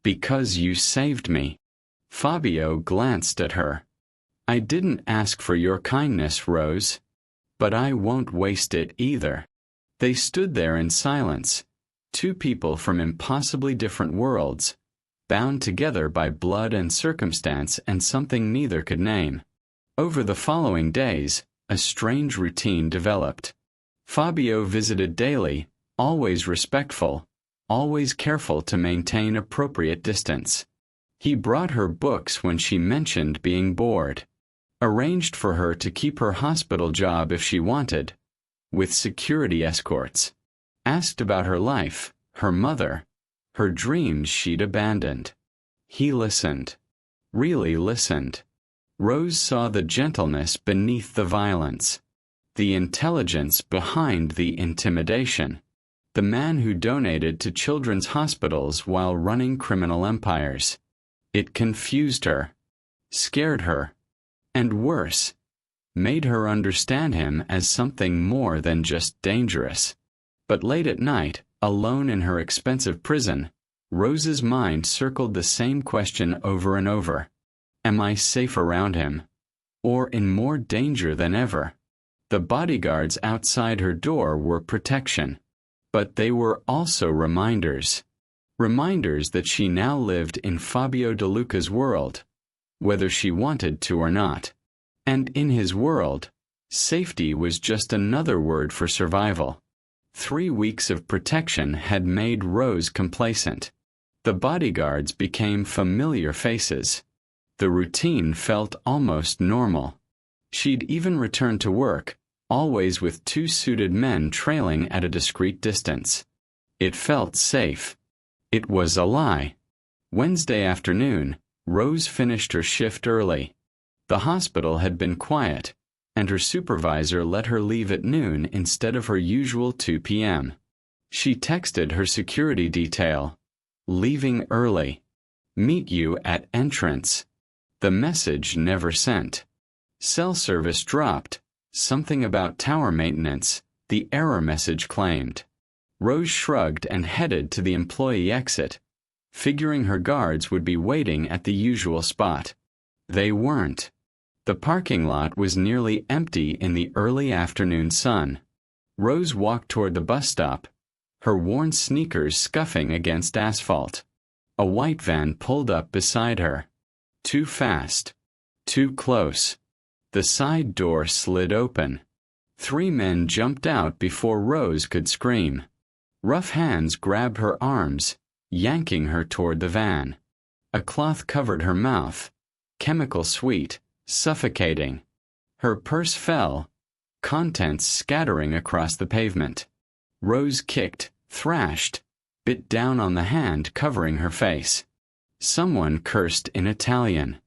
Speaker 1: Because you saved me." Fabio glanced at her. "I didn't ask for your kindness, Rose. But I won't waste it either." They stood there in silence, two people from impossibly different worlds, bound together by blood and circumstance and something neither could name. Over the following days, a strange routine developed. Fabio visited daily, always respectful, always careful to maintain appropriate distance. He brought her books when she mentioned being bored, arranged for her to keep her hospital job if she wanted, with security escorts, asked about her life, her mother, her dreams she'd abandoned. He listened. Really listened. Rose saw the gentleness beneath the violence, the intelligence behind the intimidation. The man who donated to children's hospitals while running criminal empires. It confused her, scared her, and worse, made her understand him as something more than just dangerous. But late at night, alone in her expensive prison, Rose's mind circled the same question over and over. Am I safe around him? Or in more danger than ever? The bodyguards outside her door were protection. But they were also reminders. Reminders that she now lived in Fabio De Luca's world, whether she wanted to or not. And in his world, safety was just another word for survival. 3 weeks of protection had made Rose complacent. The bodyguards became familiar faces. The routine felt almost normal. She'd even returned to work, always with 2 suited men trailing at a discreet distance. It felt safe. It was a lie. Wednesday afternoon, Rose finished her shift early. The hospital had been quiet, and her supervisor let her leave at noon instead of her usual 2 p.m. She texted her security detail, "Leaving early. Meet you at entrance." The message never sent. Cell service dropped. Something about tower maintenance, the error message claimed. Rose shrugged and headed to the employee exit, figuring her guards would be waiting at the usual spot. They weren't. The parking lot was nearly empty in the early afternoon sun. Rose walked toward the bus stop, her worn sneakers scuffing against asphalt. A white van pulled up beside her. Too fast. Too close. The side door slid open. 3 men jumped out before Rose could scream. Rough hands grabbed her arms, yanking her toward the van. A cloth covered her mouth, chemical sweet, suffocating. Her purse fell, contents scattering across the pavement. Rose kicked, thrashed, bit down on the hand covering her face. Someone cursed in Italian.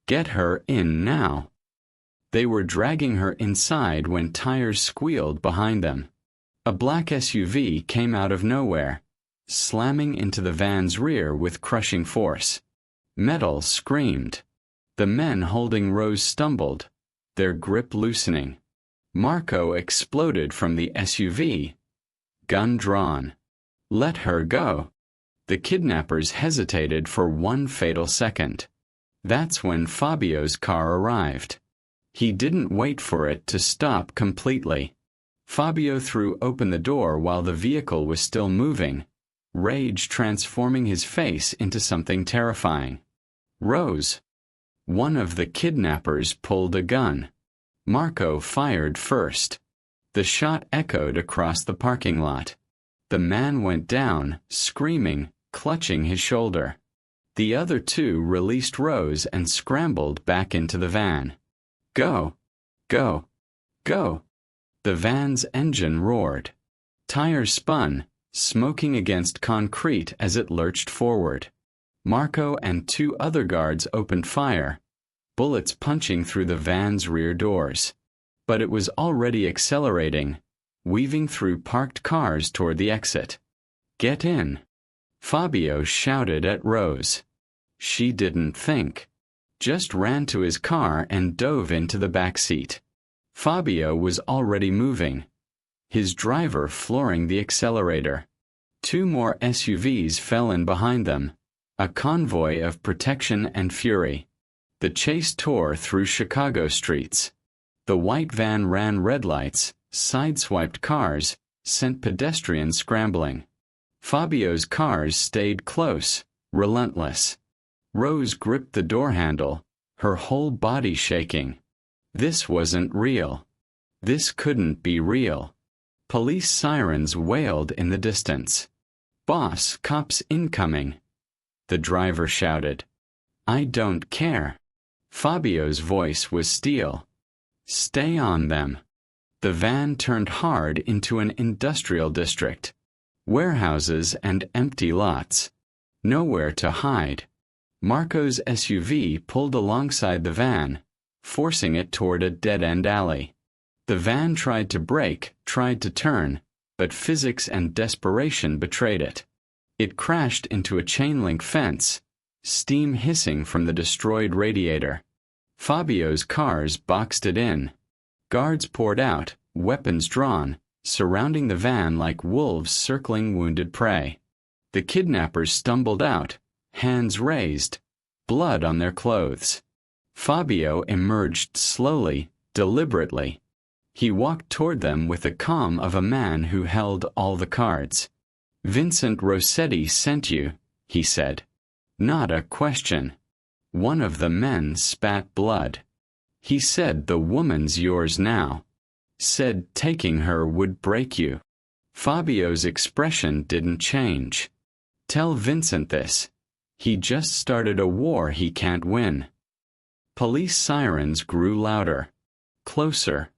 Speaker 1: Get her in now. They were dragging her inside when tires squealed behind them. A black SUV came out of nowhere, slamming into the van's rear with crushing force. Metal screamed. The men holding Rose stumbled, their grip loosening. Marco exploded from the SUV, gun drawn. Let her go. The kidnappers hesitated for 1 fatal second. That's when Fabio's car arrived. He didn't wait for it to stop completely. Fabio threw open the door while the vehicle was still moving, rage transforming his face into something terrifying. Rose. One of the kidnappers pulled a gun. Marco fired first. The shot echoed across the parking lot. The man went down, screaming, clutching his shoulder. The other 2 released Rose and scrambled back into the van. Go! Go! Go! The van's engine roared. Tires spun, smoking against concrete as it lurched forward. Marco and two other guards opened fire, bullets punching through the van's rear doors. But it was already accelerating, weaving through parked cars toward the exit. "Get in!" Fabio shouted at Rose. She didn't think. Just ran to his car and dove into the back seat. Fabio was already moving, his driver flooring the accelerator. Two more SUVs fell in behind them, a convoy of protection and fury. The chase tore through Chicago streets. The white van ran red lights, sideswiped cars, sent pedestrians scrambling. Fabio's cars stayed close, relentless. Rose gripped the door handle, her whole body shaking. This wasn't real. This couldn't be real. Police sirens wailed in the distance. "Boss, cops incoming!" The driver shouted. "I don't care." Fabio's voice was steel. "Stay on them." The van turned hard into an industrial district. Warehouses and empty lots. Nowhere to hide. Marco's SUV pulled alongside the van, forcing it toward a dead-end alley. The van tried to brake, tried to turn, but physics and desperation betrayed it. It crashed into a chain-link fence, steam hissing from the destroyed radiator. Fabio's cars boxed it in. Guards poured out, weapons drawn, surrounding the van like wolves circling wounded prey. The kidnappers stumbled out, hands raised, blood on their clothes. Fabio emerged slowly, deliberately. He walked toward them with the calm of a man who held all the cards. "Vincent Rossetti sent you," he said. Not a question. One of the men spat blood. He said, "The woman's yours now." Said taking her would break you. Fabio's expression didn't change. "Tell Vincent this. He just started a war he can't win." Police sirens grew louder. Closer.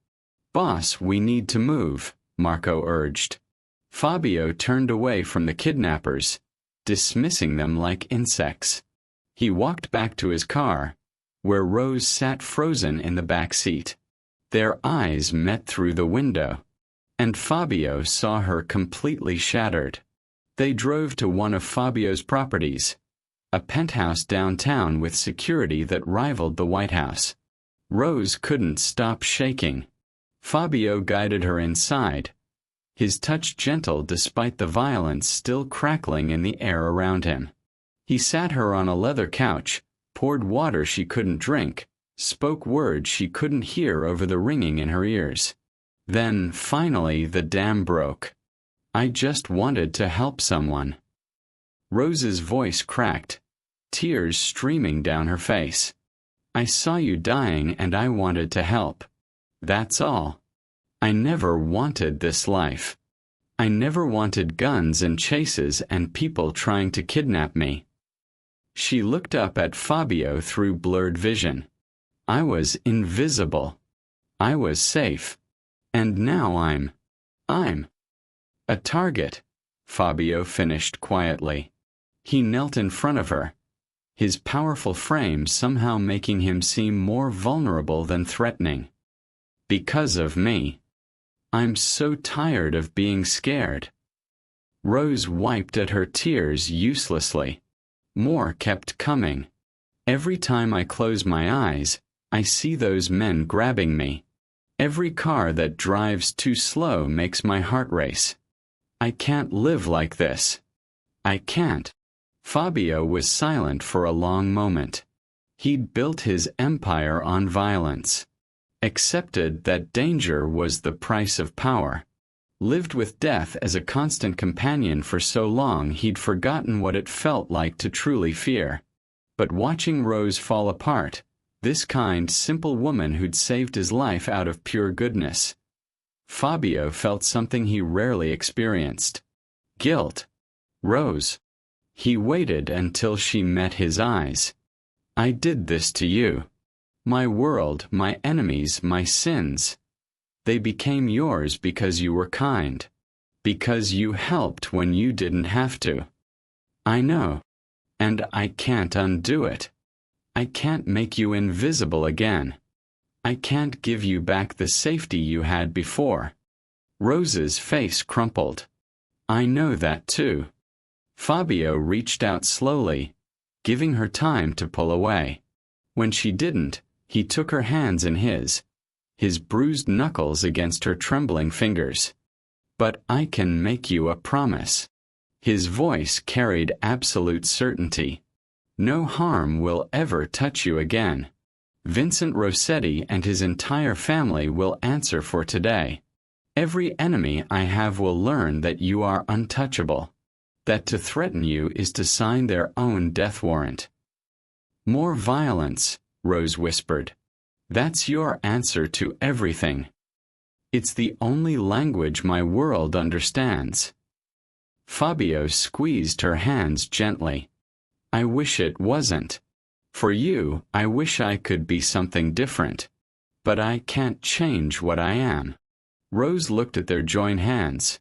Speaker 1: "Boss, we need to move," Marco urged. Fabio turned away from the kidnappers, dismissing them like insects. He walked back to his car, where Rose sat frozen in the back seat. Their eyes met through the window, and Fabio saw her completely shattered. They drove to one of Fabio's properties, a penthouse downtown with security that rivaled the White House. Rose couldn't stop shaking. Fabio guided her inside, his touch gentle despite the violence still crackling in the air around him. He sat her on a leather couch, poured water she couldn't drink, spoke words she couldn't hear over the ringing in her ears. Then, finally, the dam broke. "I just wanted to help someone." Rose's voice cracked, tears streaming down her face. "I saw you dying and I wanted to help. That's all. I never wanted this life. I never wanted guns and chases and people trying to kidnap me." She looked up at Fabio through blurred vision. "I was invisible. I was safe. And now I'm a target," Fabio finished quietly. He knelt in front of her, his powerful frame somehow making him seem more vulnerable than threatening. "Because of me. I'm so tired of being scared." Rose wiped at her tears uselessly. More kept coming. "Every time I close my eyes, I see those men grabbing me. Every car that drives too slow makes my heart race. I can't live like this. I can't." Fabio was silent for a long moment. He'd built his empire on violence. Accepted that danger was the price of power. Lived with death as a constant companion for so long he'd forgotten what it felt like to truly fear. But watching Rose fall apart, this kind, simple woman who'd saved his life out of pure goodness, Fabio felt something he rarely experienced. Guilt. Rose. He waited until she met his eyes. "I did this to you. My world, my enemies, my sins. They became yours because you were kind. Because you helped when you didn't have to. I know. And I can't undo it. I can't make you invisible again. I can't give you back the safety you had before. Rose's face crumpled. I know that too. Fabio reached out slowly, giving her time to pull away. When she didn't, he took her hands in his bruised knuckles against her trembling fingers. But I can make you a promise. His voice carried absolute certainty. No harm will ever touch you again. Vincent Rossetti and his entire family will answer for today. Every enemy I have will learn that you are untouchable. That to threaten you is to sign their own death warrant. More violence, Rose whispered. That's your answer to everything. It's the only language my world understands. Fabio squeezed her hands gently. I wish it wasn't. For you, I wish I could be something different. But I can't change what I am. Rose looked at their joined hands.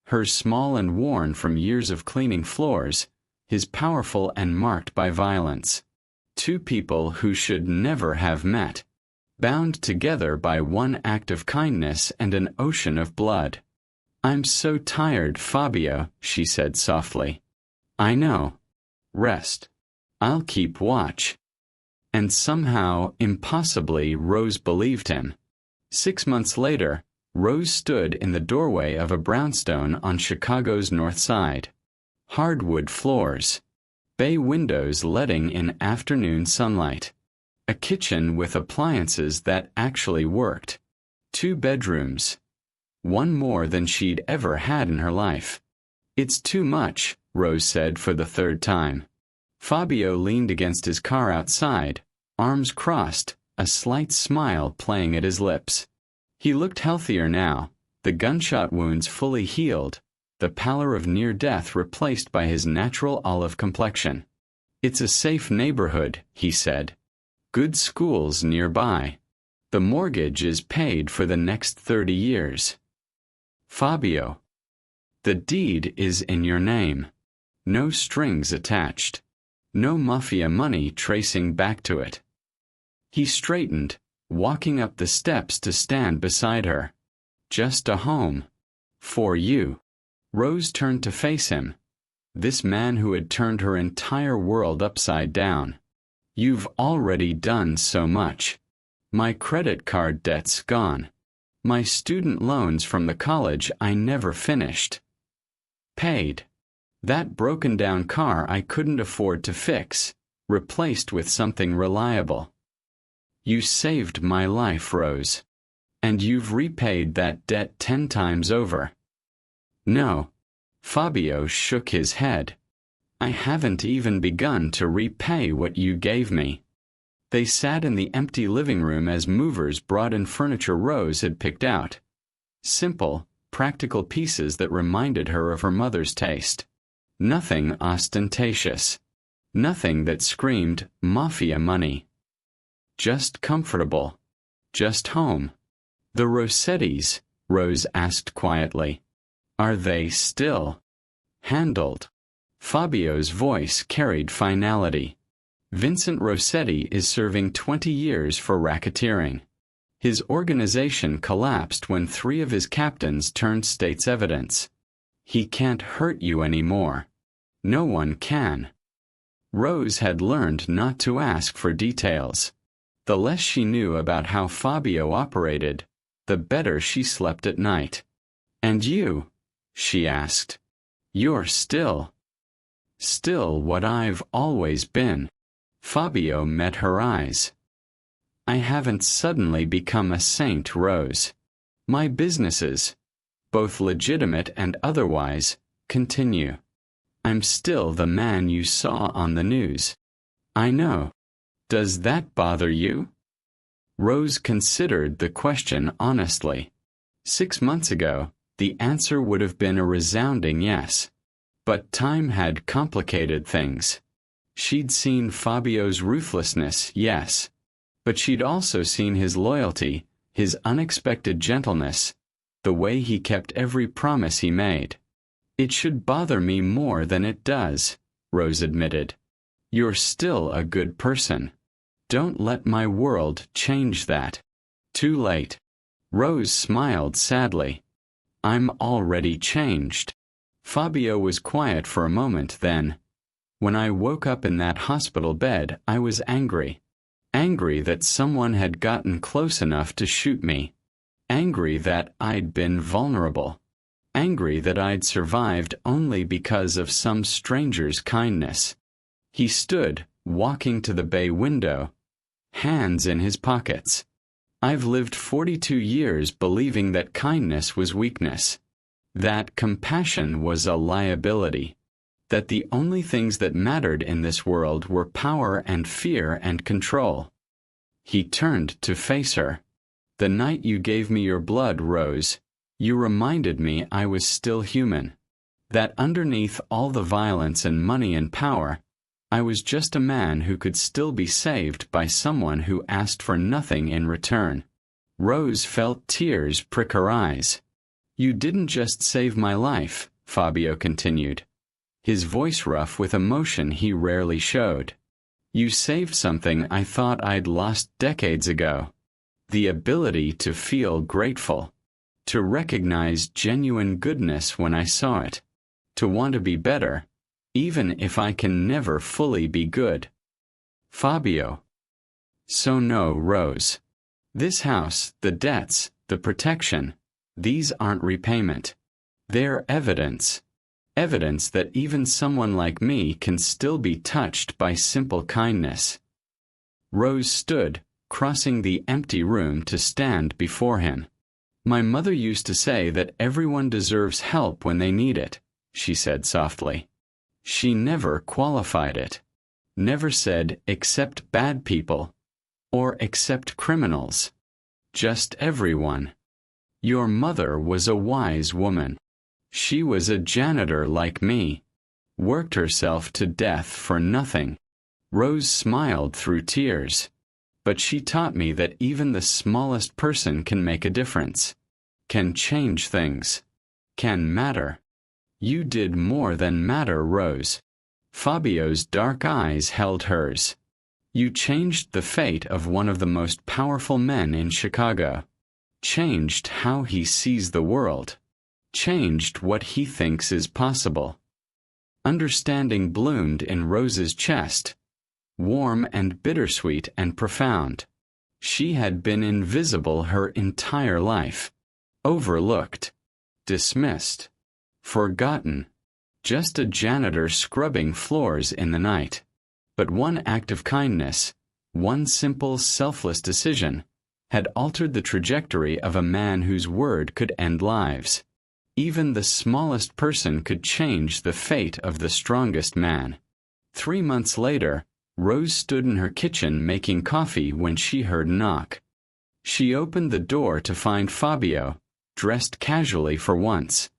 Speaker 1: Hers small and worn from years of cleaning floors, his powerful and marked by violence. Two people who should never have met. Bound together by one act of kindness and an ocean of blood. I'm so tired, Fabio, she said softly. I know. Rest. I'll keep watch. And somehow, impossibly, Rose believed him. 6 months later, Rose stood in the doorway of a brownstone on Chicago's north side. Hardwood floors. Bay windows letting in afternoon sunlight. A kitchen with appliances that actually worked. 2 bedrooms. One more than she'd ever had in her life. It's too much, Rose said for the 3rd time. Fabio leaned against his car outside, arms crossed, a slight smile playing at his lips. He looked healthier now, the gunshot wounds fully healed, the pallor of near death replaced by his natural olive complexion. It's a safe neighborhood, he said. Good schools nearby. The mortgage is paid for the next 30 years. Fabio. The deed is in your name. No strings attached. No Mafia money tracing back to it. He straightened, walking up the steps to stand beside her. Just a home. For you. Rose turned to face him. This man who had turned her entire world upside down. You've already done so much. My credit card debt's gone. My student loans from the college I never finished. Paid. That broken-down car I couldn't afford to fix, replaced with something reliable. You saved my life, Rose. And you've repaid that debt 10 times over. No. Fabio shook his head. I haven't even begun to repay what you gave me. They sat in the empty living room as movers brought in furniture Rose had picked out. Simple, practical pieces that reminded her of her mother's taste. Nothing ostentatious. Nothing that screamed Mafia money. Just comfortable. Just home. The Rossettis, Rose asked quietly. Are they still handled? Fabio's voice carried finality. Vincent Rossetti is serving 20 years for racketeering. His organization collapsed when 3 of his captains turned state's evidence. He can't hurt you anymore. No one can. Rose had learned not to ask for details. The less she knew about how Fabio operated, the better she slept at night. And you? She asked. You're still what I've always been. Fabio met her eyes. I haven't suddenly become a saint, Rose. My businesses, both legitimate and otherwise, continue. I'm still the man you saw on the news. I know. Does that bother you? Rose considered the question honestly. 6 months ago, the answer would have been a resounding yes. But time had complicated things. She'd seen Fabio's ruthlessness, yes. But she'd also seen his loyalty, his unexpected gentleness, The way he kept every promise he made. It should bother me more than it does, Rose admitted. You're still a good person. Don't let my world change that. Too late. Rose smiled sadly. I'm already changed. Fabio was quiet for a moment then. When I woke up in that hospital bed, I was angry. Angry that someone had gotten close enough to shoot me. Angry that I'd been vulnerable. Angry that I'd survived only because of some stranger's kindness. He stood, walking to the bay window, hands in his pockets. I've lived 42 years believing that kindness was weakness, that compassion was a liability, that the only things that mattered in this world were power and fear and control. He turned to face her. The night you gave me your blood, Rose, you reminded me I was still human, that underneath all the violence and money and power, I was just a man who could still be saved by someone who asked for nothing in return. Rose felt tears prick her eyes. You didn't just save my life, Fabio continued, his voice rough with emotion he rarely showed. You saved something I thought I'd lost decades ago. The ability to feel grateful, to recognize genuine goodness when I saw it, to want to be better, even if I can never fully be good. Fabio. So no, Rose. This house, the debts, the protection, these aren't repayment. They're evidence. Evidence that even someone like me can still be touched by simple kindness. Rose stood, crossing the empty room to stand before him. My mother used to say that everyone deserves help when they need it, she said softly. She never qualified it. Never said, except bad people, or except criminals. Just everyone. Your mother was a wise woman. She was a janitor like me. Worked herself to death for nothing. Rose smiled through tears. But she taught me that even the smallest person can make a difference. Can change things. Can matter. You did more than matter, Rose. Fabio's dark eyes held hers. You changed the fate of one of the most powerful men in Chicago. Changed how he sees the world. Changed what he thinks is possible. Understanding bloomed in Rose's chest, warm and bittersweet and profound. She had been invisible her entire life. Overlooked. Dismissed. Forgotten. Just a janitor scrubbing floors in the night. But one act of kindness, one simple, selfless decision, had altered the trajectory of a man whose word could end lives. Even the smallest person could change the fate of the strongest man. 3 months later, Rose stood in her kitchen making coffee when she heard a knock. She opened the door to find Fabio, dressed casually for once.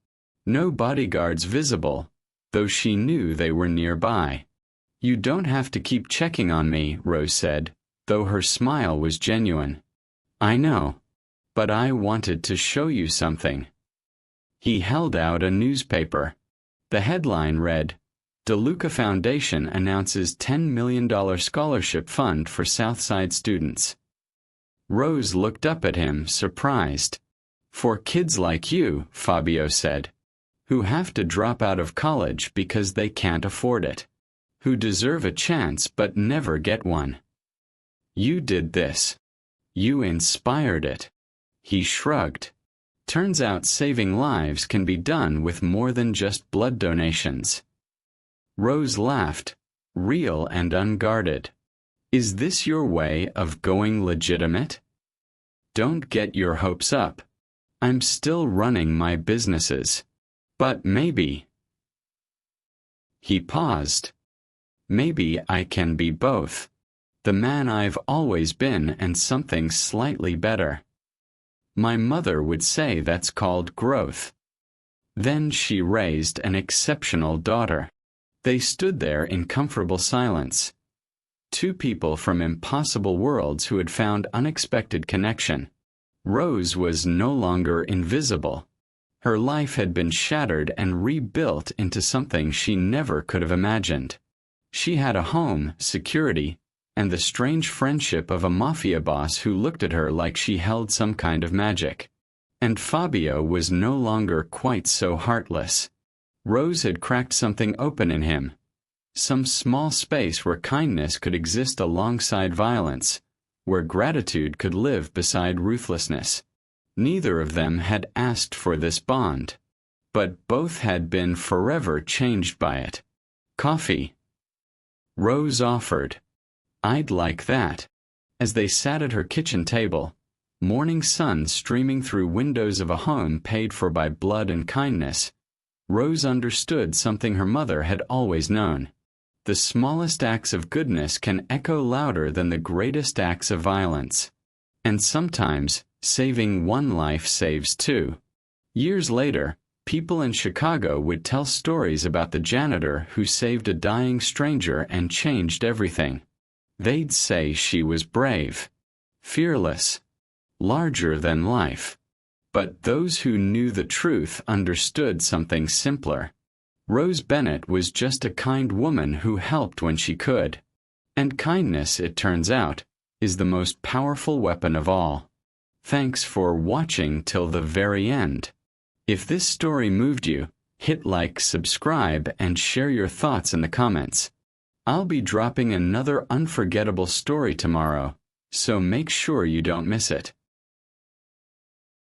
Speaker 1: No bodyguards visible, though she knew they were nearby. You don't have to keep checking on me, Rose said, though her smile was genuine. I know. But I wanted to show you something. He held out a newspaper. The headline read, DeLuca Foundation announces $10 million scholarship fund for Southside students. Rose looked up at him, surprised. For kids like you, Fabio said, who have to drop out of college because they can't afford it, who deserve a chance but never get one. You did this. You inspired it. He shrugged. Turns out saving lives can be done with more than just blood donations. Rose laughed, real and unguarded. Is this your way of going legitimate? Don't get your hopes up. I'm still running my businesses. But maybe. He paused. Maybe I can be both. The man I've always been and something slightly better. My mother would say that's called growth. Then she raised an exceptional daughter. They stood there in comfortable silence. Two people from impossible worlds who had found unexpected connection. Rose was no longer invisible. Her life had been shattered and rebuilt into something she never could have imagined. She had a home, security, and the strange friendship of a mafia boss who looked at her like she held some kind of magic. And Fabio was no longer quite so heartless. Rose had cracked something open in him. Some small space where kindness could exist alongside violence, where gratitude could live beside ruthlessness. Neither of them had asked for this bond, but both had been forever changed by it. Coffee? Rose offered. I'd like that. As they sat at her kitchen table, morning sun streaming through windows of a home paid for by blood and kindness, Rose understood something her mother had always known. The smallest acts of goodness can echo louder than the greatest acts of violence. And sometimes, saving one life saves two. Years later, people in Chicago would tell stories about the janitor who saved a dying stranger and changed everything. They'd say she was brave, fearless, larger than life. But those who knew the truth understood something simpler. Rose Bennett was just a kind woman who helped when she could. And kindness, it turns out, is the most powerful weapon of all. Thanks for watching till the very end. If this story moved you, hit like, subscribe, and share your thoughts in the comments. I'll be dropping another unforgettable story tomorrow, so make sure you don't miss it.